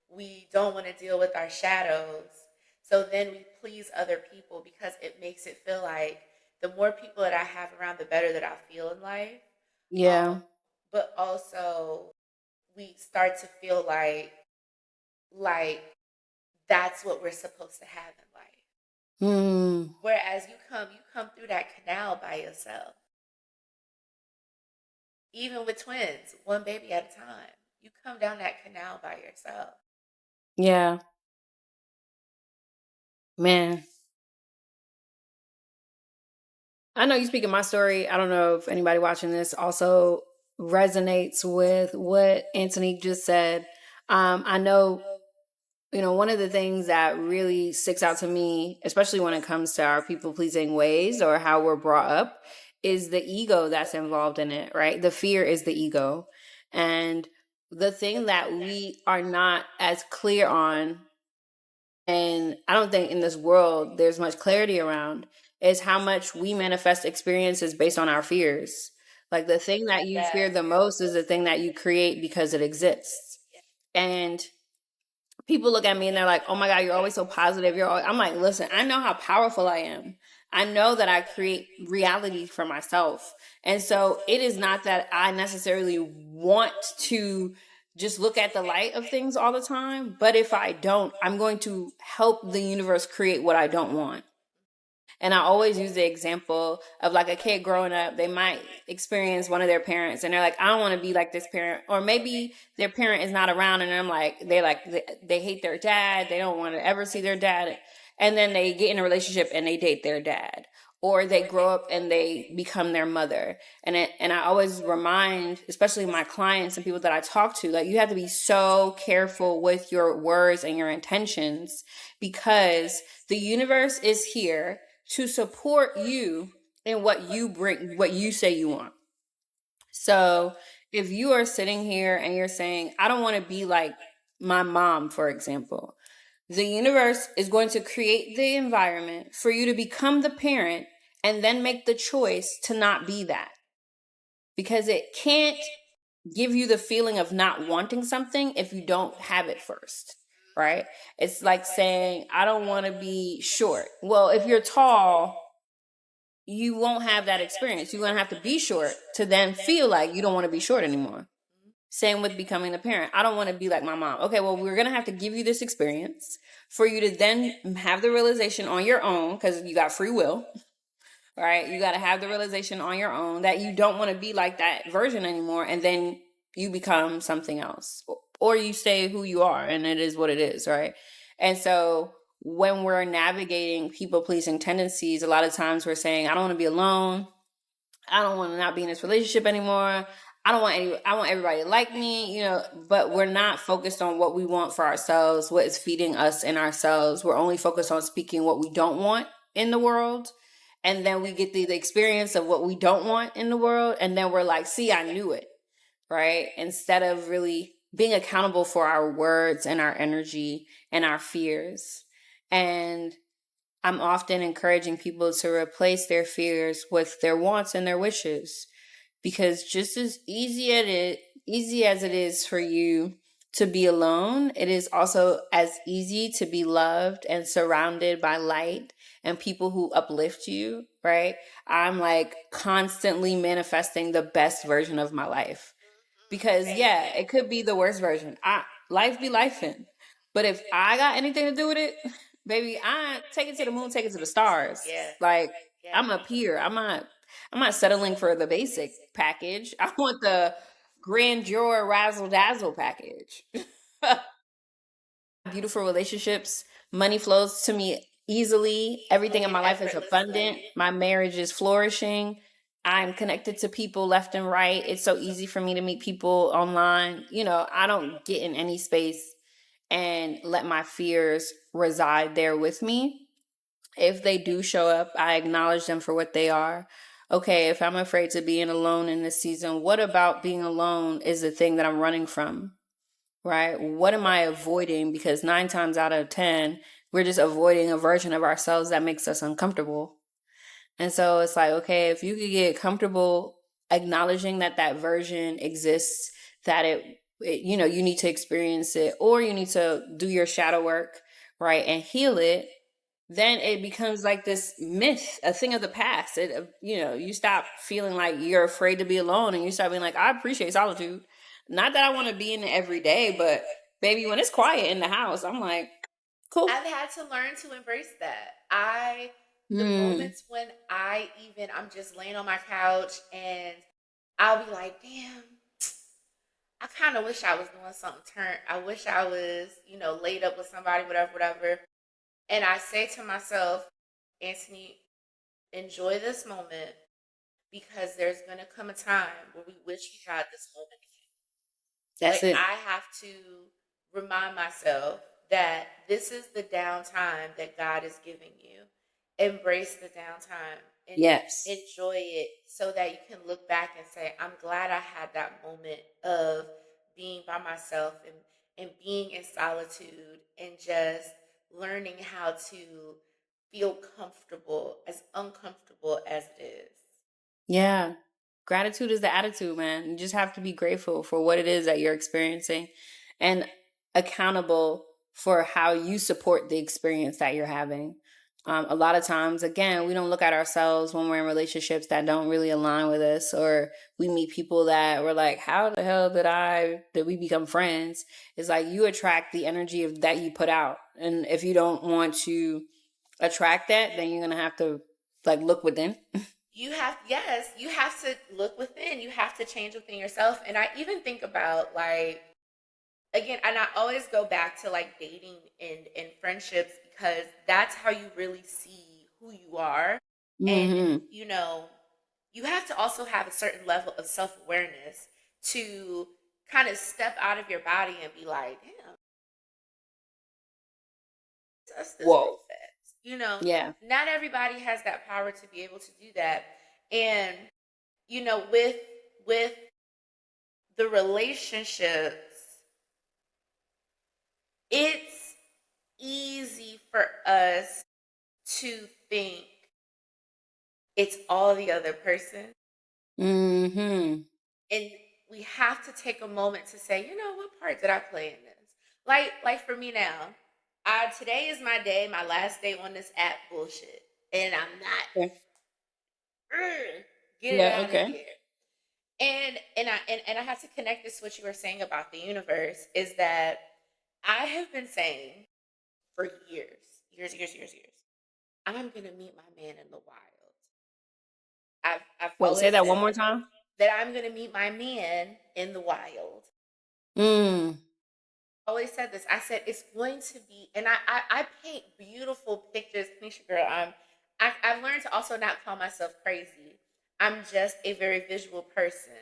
We don't want to deal with our shadows. So then we please other people because it makes it feel like the more people that I have around, the better that I feel in life. Yeah. Um, but also we start to feel like that's what we're supposed to have in life. Mm. Whereas you come through that canal by yourself. Even with twins, one baby at a time. You come down that canal by yourself. Yeah. Man. I know you speaking my story. I don't know if anybody watching this also resonates with what Antonique just said. I know, one of the things that really sticks out to me, especially when it comes to our people pleasing ways or how we're brought up, is the ego that's involved in it, right? The fear is the ego. And the thing that we are not as clear on, and I don't think in this world there's much clarity around, is how much we manifest experiences based on our fears. Like the thing that you fear Yes. the most is the thing that you create because it exists. And people look at me and they're like, "Oh my God, you're always so positive." I'm like, "Listen, I know how powerful I am. I know that I create reality for myself." And so it is not that I necessarily want to just look at the light of things all the time, but if I don't, I'm going to help the universe create what I don't want. And I always use the example of like a kid growing up, they might experience one of their parents and they're like, "I don't want to be like this parent." Or maybe their parent is not around and I'm like, they hate their dad. They don't want to ever see their dad. And then they get in a relationship and they date their dad. or they grow up and they become their mother. And I always remind, especially my clients and people that I talk to, like, you have to be so careful with your words and your intentions, because the universe is here to support you in what you bring, what you say you want. So if you are sitting here and you're saying, I don't want to be like my mom, for example, the universe is going to create the environment for you to become the parent and then make the choice to not be that, because it can't give you the feeling of not wanting something if you don't have it first, right? It's like saying, I don't want to be short. Well, if you're tall, you won't have that experience. You're going to have to be short to then feel like you don't want to be short anymore. Same with becoming a parent. I don't want to be like my mom. Okay, well, we're going to have to give you this experience for you to then have the realization on your own, because you got free will, right? You got to have the realization on your own that you don't want to be like that version anymore. And then you become something else, or you stay who you are, and it is what it is, right? And so when we're navigating people pleasing tendencies, a lot of times we're saying, I don't want to be alone. I don't want to not be in this relationship anymore. I want everybody to like me, but we're not focused on what we want for ourselves, what is feeding us in ourselves. We're only focused on speaking what we don't want in the world. And then we get the experience of what we don't want in the world. And then we're like, see, I knew it, right? Instead of really being accountable for our words and our energy and our fears. And I'm often encouraging people to replace their fears with their wants and their wishes, because just as easy as it is for you to be alone, it is also as easy to be loved and surrounded by light and people who uplift you, right? I'm like constantly manifesting the best version of my life, because yeah, it could be the worst version. Life be lifing. But if I got anything to do with it, baby, I take it to the moon, take it to the stars. Like, I'm up here. I'm not settling for the basic package. I want the grandeur razzle dazzle package. Beautiful relationships. Money flows to me easily. Everything in my life is abundant. My marriage is flourishing. I'm connected to people left and right. It's so easy for me to meet people online. I don't get in any space and let my fears reside there with me. If they do show up, I acknowledge them for what they are. Okay, if I'm afraid to being alone in this season, what about being alone is the thing that I'm running from? Right? What am I avoiding? Because 9 times out of 10, we're just avoiding a version of ourselves that makes us uncomfortable. And so it's like, okay, if you could get comfortable acknowledging that that version exists, that you need to experience it, or you need to do your shadow work, right, and heal it, then it becomes like this myth, a thing of the past. You stop feeling like you're afraid to be alone, and you start being like, I appreciate solitude. Not that I want to be in it every day, but baby, when it's quiet in the house, I'm like, cool. I've had to learn to embrace that. The Mm, moments when I'm just laying on my couch and I'll be like, damn, I kind of wish I was doing something turn. I wish I was, laid up with somebody, whatever, whatever. And I say to myself, Antony, enjoy this moment, because there's going to come a time where we wish we had this moment again. that's Like, it. I have to remind myself that this is the downtime that God is giving you. Embrace the downtime and Yes. enjoy it, so that you can look back and say, I'm glad I had that moment of being by myself and being in solitude and just learning how to feel comfortable, as uncomfortable as it is. Yeah. Gratitude is the attitude, man. You just have to be grateful for what it is that you're experiencing, and accountable for how you support the experience that you're having. A lot of times, again, we don't look at ourselves when we're in relationships that don't really align with us, or we meet people that we're like, how the hell did we become friends? It's like you attract the energy that you put out. And if you don't want to attract that, then you're going to have to like look within. You have to look within. You have to change within yourself. And I even think about, like, again, and I always go back to like dating and friendships, because that's how you really see who you are. And, Mm-hmm. you know, you have to also have a certain level of self-awareness to kind of step out of your body and be like, damn, test this real Whoa. fast. You know, Yeah. not everybody has that power to be able to do that. And, you know, with the relationships, it's easy for us to think it's all the other person. Mm-hmm. And we have to take a moment to say, you know, what part did I play in this? Like for me now, today is my day, my last day on this app bullshit. And I'm not Yeah. get it Yeah. out of Okay. here. And I have to connect this to what you were saying about the universe is that I have been saying for years, I'm gonna meet my man in the wild. I've Wait, say always that one said more time. that I'm gonna meet my man in the wild. Mm. Always said this. I said it's going to be, and I paint beautiful pictures. Kenisha girl, I've learned to also not call myself crazy. I'm just a very visual person.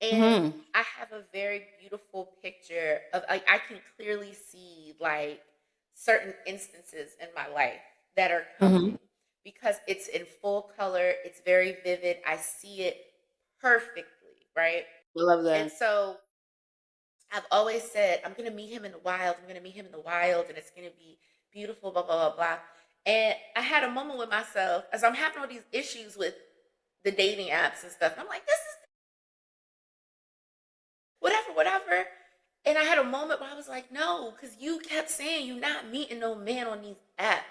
And Mm-hmm. I have a very beautiful picture of like I can clearly see like certain instances in my life that are Mm-hmm. coming because it's in full color, it's very vivid. I see it perfectly, right? I love And that. so I've always said I'm gonna meet him in the wild. I'm gonna meet him in the wild, and it's gonna be beautiful. Blah blah blah blah. And I had a moment with myself as I'm having all these issues with the dating apps and stuff. And I'm like, this is whatever, whatever. And I had a moment where I was like, no, because you kept saying you're not meeting no man on these apps.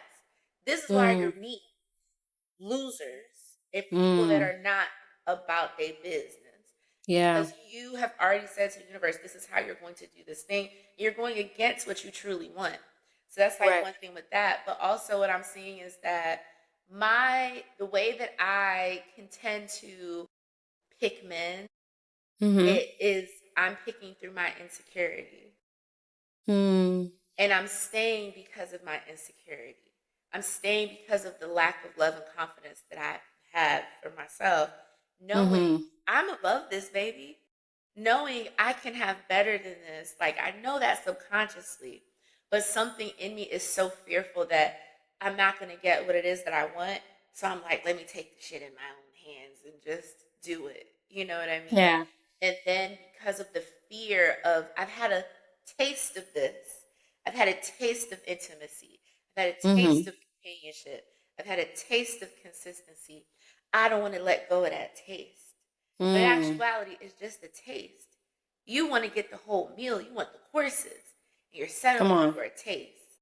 This is why Mm. you're meeting losers and people that Mm. are not about their business. Yeah. Because you have already said to the universe, this is how you're going to do this thing. You're going against what you truly want. So that's like Right. one thing with that. But also what I'm seeing is that the way that I can tend to pick men, Mm-hmm. it is I'm picking through my insecurity. Mm. And I'm staying because of my insecurity. I'm staying because of the lack of love and confidence that I have for myself, knowing Mm-hmm. I'm above this, baby. Knowing I can have better than this. Like, I know that subconsciously, but something in me is so fearful that I'm not going to get what it is that I want. So I'm like, let me take the shit in my own hands and just do it. You know what I mean? Yeah. And then because of the fear of, I've had a taste of this. I've had a taste of intimacy. I've had a taste Mm-hmm. of companionship. I've had a taste of consistency. I don't want to let go of that taste. But in Mm. actuality, it's just a taste. You want to get the whole meal. You want the courses. And you're Come settling on. for a taste.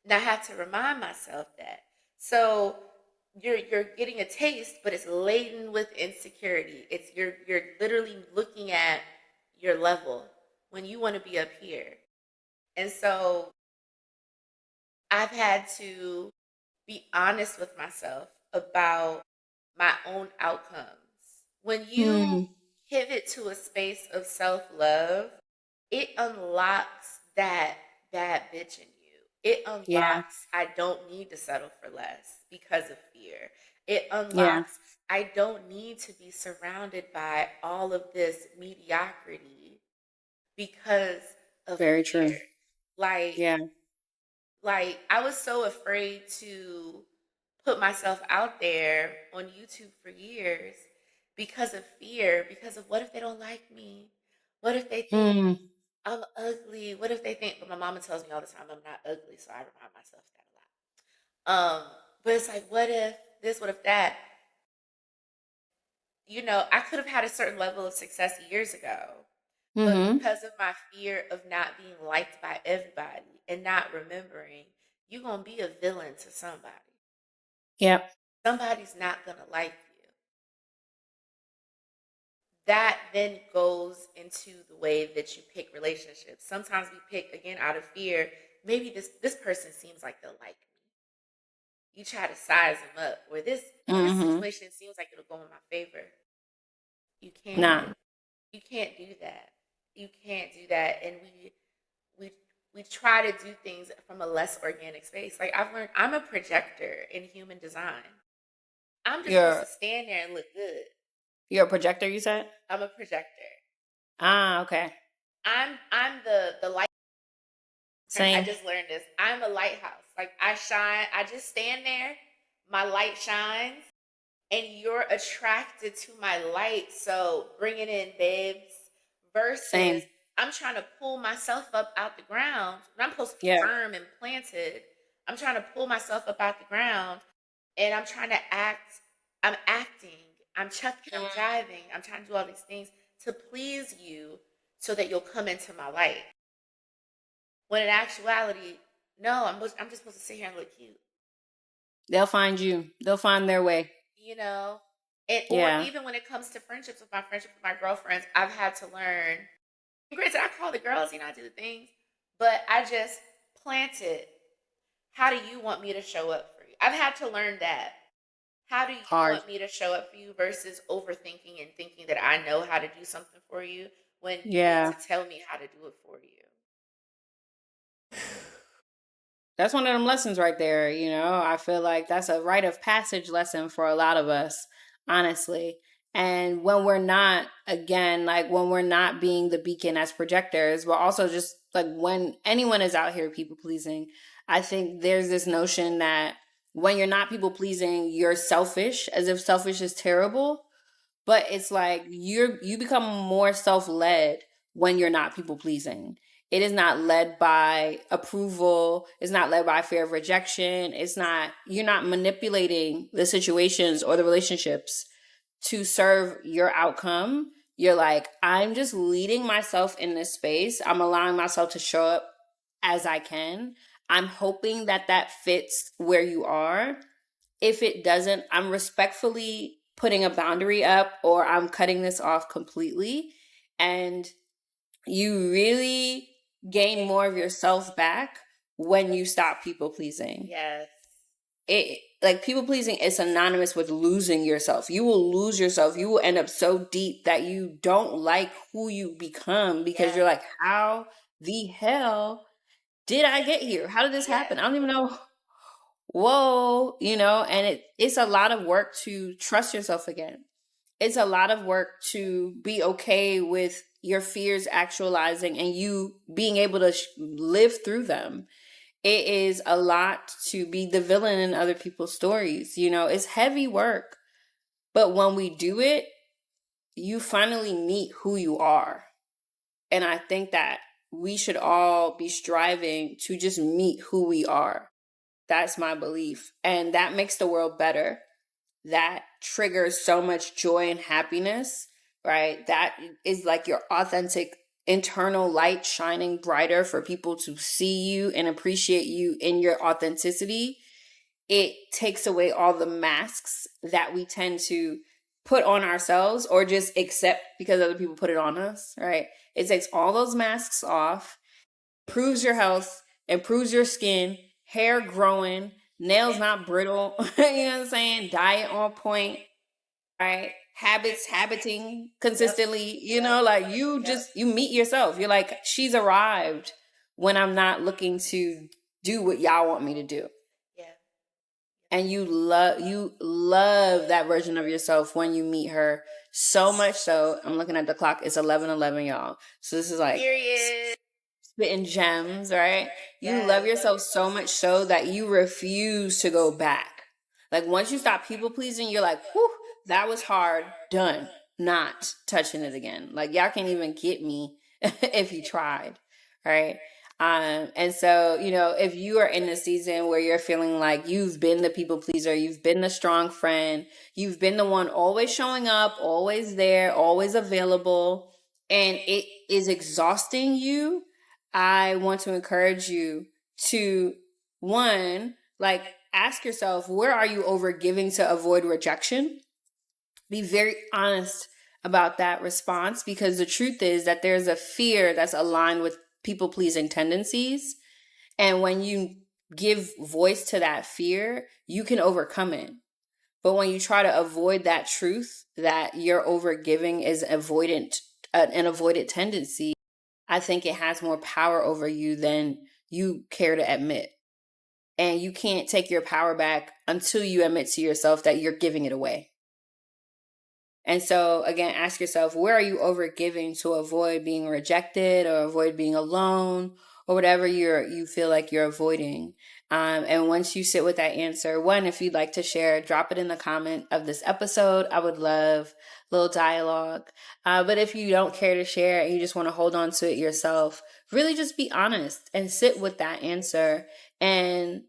And I have to remind myself that. So you're getting a taste, but it's laden with insecurity. It's you're literally looking at your level when you want to be up here. And so I've had to be honest with myself about my own outcomes. When you Mm. pivot to a space of self-love, it unlocks that bad bitch in you. It Yeah. unlocks I don't need to settle for less because of fear. It Yeah. unlocks I don't need to be surrounded by all of this mediocrity because of Very fear. true. Like Yeah. like I was so afraid to put myself out there on YouTube for years because of fear, because of what if they don't like me? What if they think Mm. I'm ugly? What if they think, but my mama tells me all the time I'm not ugly, so I remind myself that a lot. But it's like, what if this, what if that? You know, I could have had a certain level of success years ago, but Mm-hmm. because of my fear of not being liked by everybody and not remembering, you're going to be a villain to somebody. Yep. Somebody's not going to like you. That then goes into the way that you pick relationships. Sometimes we pick again out of fear. Maybe this person seems like they'll like me. You try to size them up. Or this Mm-hmm. situation seems like it'll go in my favor. You can't. Nah. You can't do that. You can't do that. And we we try to do things from a less organic space. Like I've learned, I'm a projector in human design. I'm just supposed You're to stand there and look good. you're a projector, you said? I'm a projector. Ah, okay. I'm the light. I Same. just learned this. I'm a lighthouse. Like I shine. I just stand there. My light shines, and you're attracted to my light. So bring it in, babes. Versus Same. I'm trying to pull myself up out the ground. And I'm supposed to be Yeah. firm and planted. I'm trying to pull myself up out the ground, and I'm trying to act. I'm acting. I'm chucking. I'm jiving. I'm trying to do all these things to please you, so that you'll come into my light. When in actuality, no, I'm just supposed to sit here and look cute. They'll find you. They'll find their way. You know, or Yeah. even when it comes to friendships, with my girlfriends, I've had to learn. And granted, I call the girls, I do the things, but I just planted. How do you want me to show up for you? I've had to learn that. How do you Hard. want me to show up for you versus overthinking and thinking that I know how to do something for you when you need Yeah. to tell me how to do it for you. That's one of them lessons right there. I feel like that's a rite of passage lesson for a lot of us, honestly. And when we're not, again, like when we're not being the beacon as projectors, but also just like when anyone is out here people pleasing, I think there's this notion that when you're not people pleasing, you're selfish, as if selfish is terrible. But it's like you become more self-led when you're not people pleasing. It is not led by approval. It's not led by fear of rejection. You're not manipulating the situations or the relationships to serve your outcome. You're like, I'm just leading myself in this space. I'm allowing myself to show up as I can. I'm hoping that that fits where you are. If it doesn't, I'm respectfully putting a boundary up, or I'm cutting this off completely. And you really gain more of yourself back when you stop people pleasing. Yes. Like people pleasing is synonymous with losing yourself. You will lose yourself. You will end up so deep that you don't like who you become, because you're like, how the hell did I get here? How did this happen? I don't even know. Whoa, and it's a lot of work to trust yourself again. It's a lot of work to be okay with your fears actualizing and you being able to live through them. It is a lot to be the villain in other people's stories. It's heavy work. But when we do it, you finally meet who you are. And I think that we should all be striving to just meet who we are. That's my belief. And that makes the world better. That triggers so much joy and happiness, right? That is like your authentic internal light shining brighter for people to see you and appreciate you in your authenticity. It takes away all the masks that we tend to put on ourselves or just accept because other people put it on us, right? It takes all those masks off, improves your health, improves your skin, hair growing, nails not brittle, you know what I'm saying? Diet on point, right? Habiting consistently, like you meet yourself. You're like, she's arrived when I'm not looking to do what y'all want me to do. Yeah. And you love that version of yourself when you meet her, so much so I'm looking at the clock, it's 11:11, y'all. So this is like Period. spitting gems, right? You love yourself so much so that you refuse to go back. Like once you stop people pleasing, you're like, whew, that was hard. Done. Not touching it again. Like y'all can't even get me if you tried, right? And so, if you are in a season where you're feeling like you've been the people pleaser, you've been the strong friend, you've been the one always showing up, always there, always available, and it is exhausting you, I want to encourage you to, one, like ask yourself, where are you over giving to avoid rejection? Be very honest about that response, because the truth is that there's a fear that's aligned with people pleasing tendencies. And when you give voice to that fear, you can overcome it. But when you try to avoid that truth that your overgiving is an avoided tendency, I think it has more power over you than you care to admit. and you can't take your power back until you admit to yourself that you're giving it away. And so, again, ask yourself, where are you overgiving to avoid being rejected or avoid being alone or whatever you feel like you're avoiding? And once you sit with that answer, one, if you'd like to share, drop it in the comment of this episode. I would love a little dialogue. But if you don't care to share and you just want to hold on to it yourself, really just be honest and sit with that answer. And,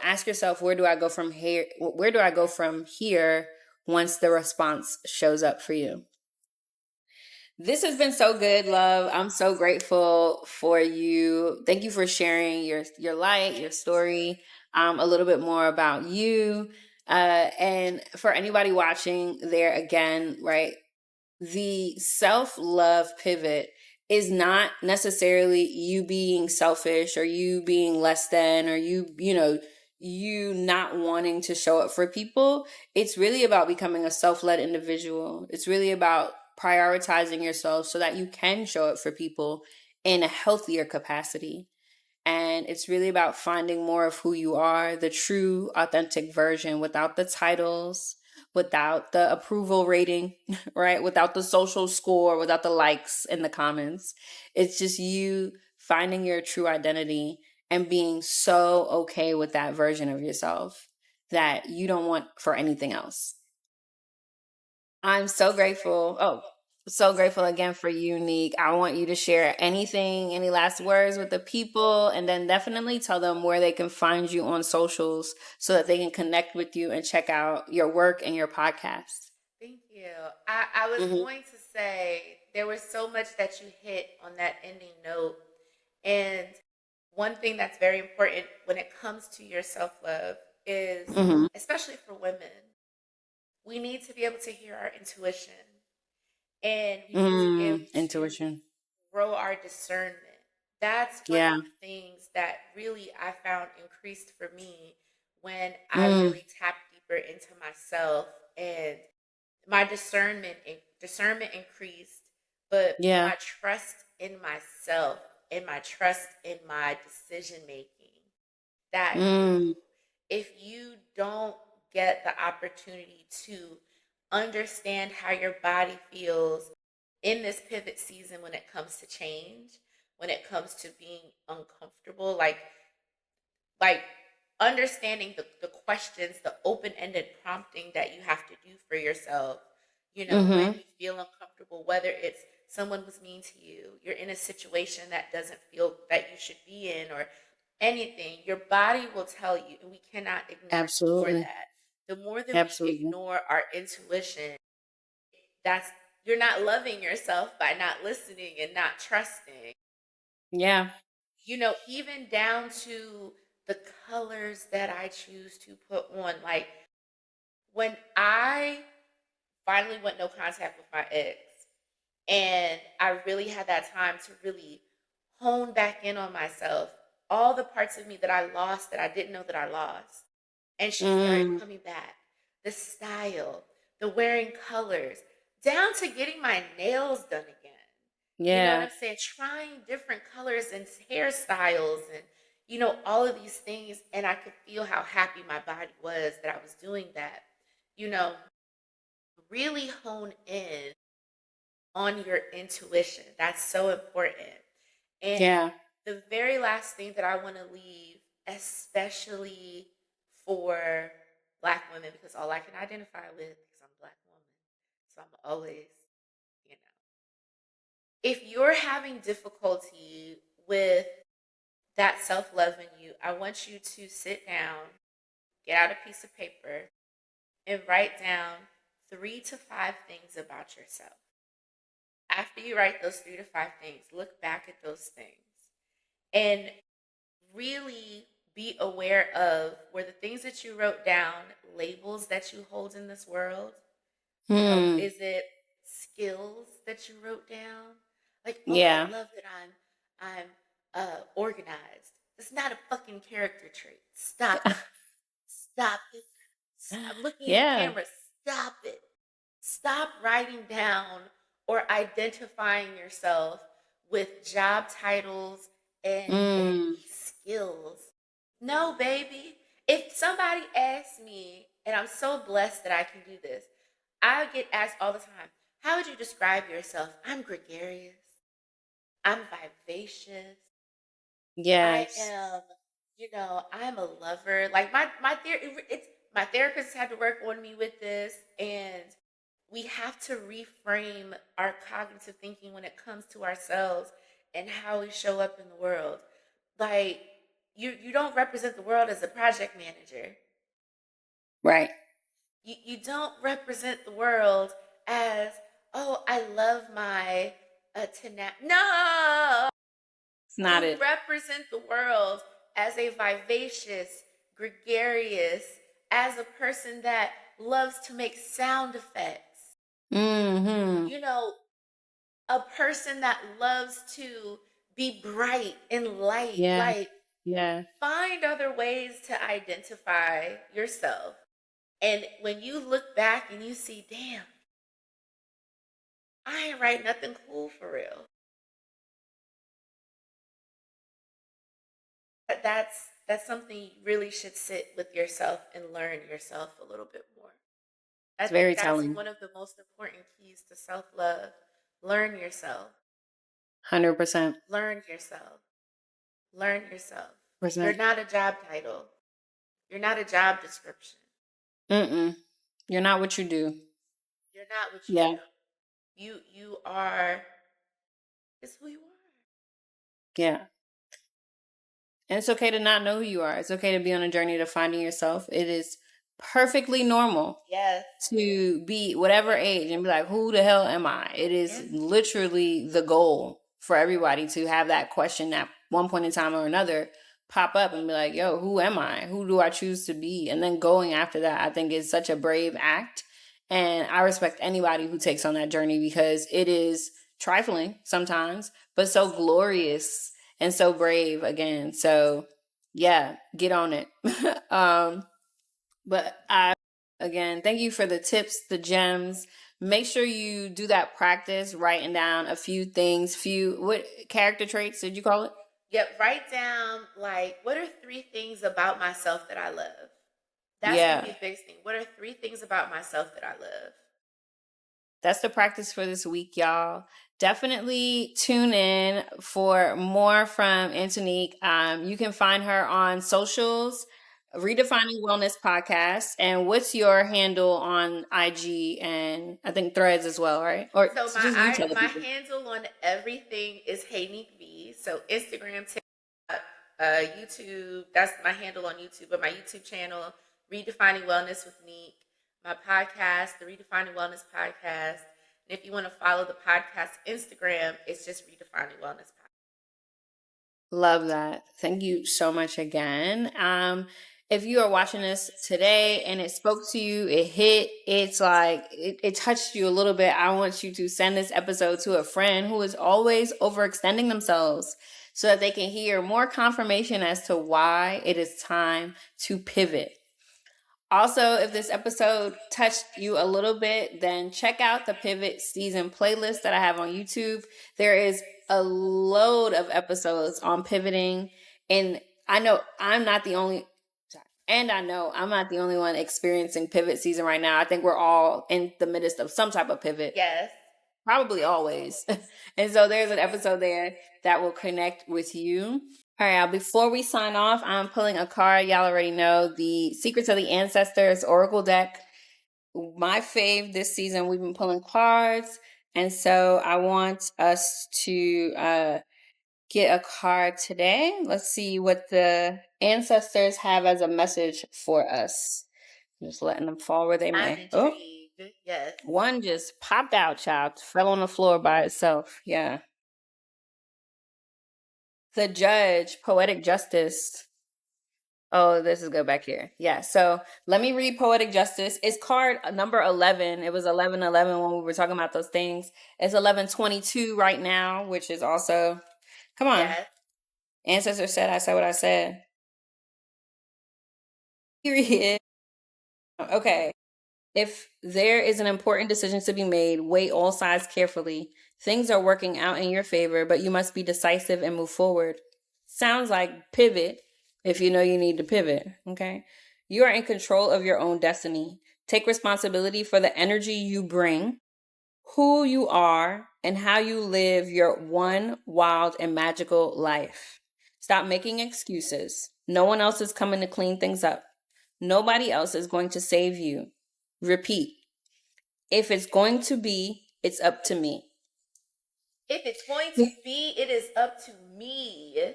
ask yourself, where do I go from here? Where do I go from here once the response shows up for you? This has been so good, love. I'm so grateful for you. Thank you for sharing your light, your story, a little bit more about you. And for anybody watching there again, right? The self-love pivot is not necessarily you being selfish or you being less than or you not wanting to show up for people. It's really about becoming a self-led individual. It's really about prioritizing yourself so that you can show up for people in a healthier capacity. And it's really about finding more of who you are, the true, authentic version without the titles, without the approval rating, right? Without the social score, without the likes in the comments. It's just you finding your true identity and being so okay with that version of yourself that you don't want for anything else. I'm so grateful. Oh, so grateful again for you, Neek. I want you to share anything, any last words with the people, and then definitely tell them where they can find you on socials so that they can connect with you and check out your work and your podcast. Thank you. I was going to say there was so much that you hit on that ending note. And one thing that's very important when it comes to your self love is, Mm-hmm. especially for women, we need to be able to hear our intuition and we need to be able to Intuition. grow our discernment. That's one of Yeah. the things that really I found increased for me when I Mm. really tapped deeper into myself, and my discernment increased, but Yeah. my trust in myself and my trust in my decision making, that Mm. grew. If you don't get the opportunity to understand how your body feels in this pivot season when it comes to change, when it comes to being uncomfortable, like understanding the questions, the open-ended prompting that you have to do for yourself, when Mm-hmm. you feel uncomfortable, whether it's someone was mean to you, you're in a situation that doesn't feel that you should be in, or anything, your body will tell you, and we cannot ignore Absolutely. that. The more that we Absolutely. ignore our intuition, that's you're not loving yourself by not listening and not trusting. Yeah. Even down to the colors that I choose to put on. Like when I finally went no contact with my ex, and I really had that time to really hone back in on myself, all the parts of me that I lost that I didn't know that I lost. And she started Mm. coming back. The style, the wearing colors, down to getting my nails done again. You know what Yeah. I'm saying? Trying different colors and hairstyles and, all of these things. And I could feel how happy my body was that I was doing that. You know, really hone in on your intuition. That's so important. And Yeah. the very last thing that I want to leave, especially for Black women, because all I can identify with, because I'm a Black woman, so I'm always, you know, if you're having difficulty with that self love in you, I want you to sit down, get out a piece of paper, and write down 3 to 5 things about yourself. After you write those 3 to 5 things, look back at those things and really be aware of, were the things that you wrote down labels that you hold in this world? Hmm. Is it skills that you wrote down? Like, oh, I Yeah. love that I'm organized. It's not a fucking character trait. Stop it. Stop it. I'm looking at the Yeah. camera. Stop it. Stop writing down or identifying yourself with job titles and Mm. these skills. No, baby. If somebody asks me, and I'm so blessed that I can do this, I get asked all the time, how would you describe yourself? I'm gregarious. I'm vivacious. I Yes. am, I'm a lover. Like my therapist had to work on me with this, and we have to reframe our cognitive thinking when it comes to ourselves and how we show up in the world. Like you don't represent the world as a project manager. Right. You don't represent the world as, oh, I love my no. It's not You it. represent the world as a vivacious, gregarious, as a person that loves to make sound effects. Mm-hmm. You know, a person that loves to be bright and light. Yeah. Like, Yeah. find other ways to identify yourself. And when you look back and you see, damn, I ain't write nothing cool for real. That's something you really should sit with yourself and learn yourself a little bit more. I It's think very that's telling. one of the most important keys to self-love. Learn yourself. 100%. Learn yourself. Learn yourself. You're 100%. not a job title. You're not a job description. Mm-mm. You're not what you do. You're not what you Yeah. do. You are, it's who you are. Yeah. And it's okay to not know who you are. It's okay to be on a journey to finding yourself. It is perfectly normal Yes. to be whatever age and be like, who the hell am I? It is Yes. literally the goal for everybody to have that question at one point in time or another pop up and be like, yo, who am I? Who do I choose to be? And then going after that, I think is such a brave act. And I respect anybody who takes on that journey because it is trifling sometimes, but so glorious and so brave again. So yeah, get on it. But again, thank you for the tips, the gems. Make sure you do that practice, writing down a few things, what character traits did you call it? Yep. Write down, like, what are 3 things about myself that I love? That's gonna be Yeah. the biggest thing. What are 3 things about myself that I love? That's the practice for this week, y'all. Definitely tune in for more from Antonique. You can find her on socials, Redefining Wellness Podcast. And what's your handle on IG and I think Threads as well, right? Or So just you tell the my people. handle on everything is Heynique B. So Instagram, TikTok, YouTube. That's my handle on YouTube. But my YouTube channel, Redefining Wellness with Neek. My podcast, the Redefining Wellness Podcast. And if you want to follow the podcast Instagram, it's just Redefining Wellness Podcast. Love that. Thank you so much again. If you are watching this today and it spoke to you, it hit, it's like it touched you a little bit. I want you to send this episode to a friend who is always overextending themselves so that they can hear more confirmation as to why it is time to pivot. Also, if this episode touched you a little bit, then check out the Pivot Season playlist that I have on YouTube. There is a load of episodes on pivoting, and I know I'm not the only one experiencing pivot season right now. I think we're all in the midst of some type of pivot. Yes. Probably always. And so there's an episode there that will connect with you. All right, y'all, before we sign off, I'm pulling a card. Y'all already know the Secrets of the Ancestors Oracle deck. My fave this season, we've been pulling cards. And so I want us to get a card today. Let's see what the ancestors have as a message for us. I'm just letting them fall where they I'm may. Oh, intrigued. Yes. one just popped out, child. Fell on the floor by itself. Yeah. The Judge, Poetic Justice. Oh, this is good back here. Yeah. So let me read Poetic Justice. It's card number 11. It was 11:11 when we were talking about those things. It's 11:22 right now, which is also, come on. Yes. Ancestor said I said what I said. Period. Okay. If there is an important decision to be made, weigh all sides carefully. Things are working out in your favor, but you must be decisive and move forward. Sounds like pivot. if you know you need to pivot, okay? You are in control of your own destiny. Take responsibility for the energy you bring, who you are, and how you live your one wild and magical life. Stop making excuses. No one else is coming to clean things up. Nobody else is going to save you. Repeat. If it's going to be, it's up to me. If it's going to be, it is up to me.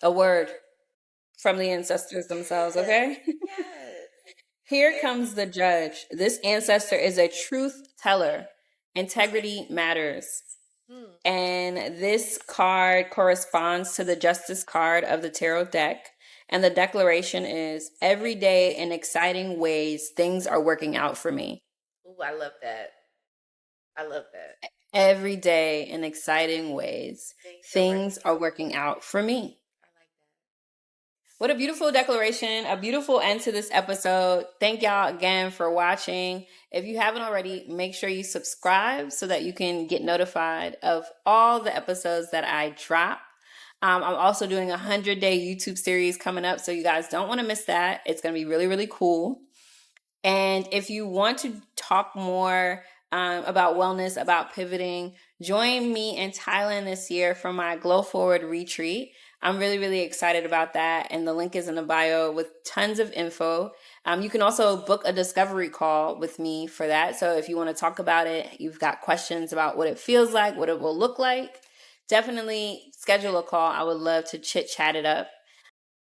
A word from the ancestors themselves, okay? Yes. Here comes the judge. This ancestor is a truth teller. Integrity matters. And this card corresponds to the Justice card of the tarot deck. And the declaration is, every day in exciting ways, things are working out for me. Ooh, I love that. I love that. Every day in exciting ways, things are working out for me. What a beautiful declaration, a beautiful end to this episode. Thank y'all again for watching. If you haven't already, make sure you subscribe so that you can get notified of all the episodes that I drop. I'm also doing a 100-day YouTube series coming up, so you guys don't want to miss that. It's going to be really, really cool. And if you want to talk more about wellness, about pivoting, join me in Thailand this year for my Glow Forward retreat. I'm really, really excited about that. And the link is in the bio with tons of info. You can also book a discovery call with me for that. So if you want to talk about it, you've got questions about what it feels like, what it will look like, definitely schedule a call. I would love to chit chat it up.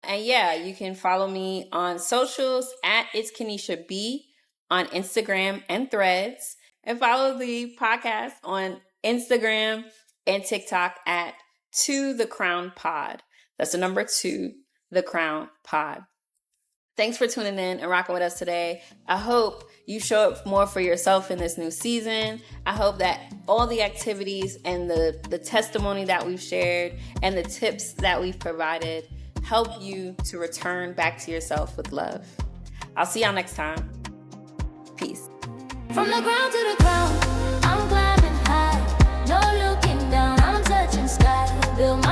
And yeah, you can follow me on socials at It's Kenisha B on Instagram and Threads. And follow the podcast on Instagram and TikTok at To The Crown Pod. That's the number 2, The Crown Pod. Thanks for tuning in and rocking with us today. I hope you show up more for yourself in this new season. I hope that all the activities and the testimony that we've shared and the tips that we've provided help you to return back to yourself with love. I'll see y'all next time. Peace. From the ground to the ground, I'm climbing high. No looking down, I'm touching sky. Build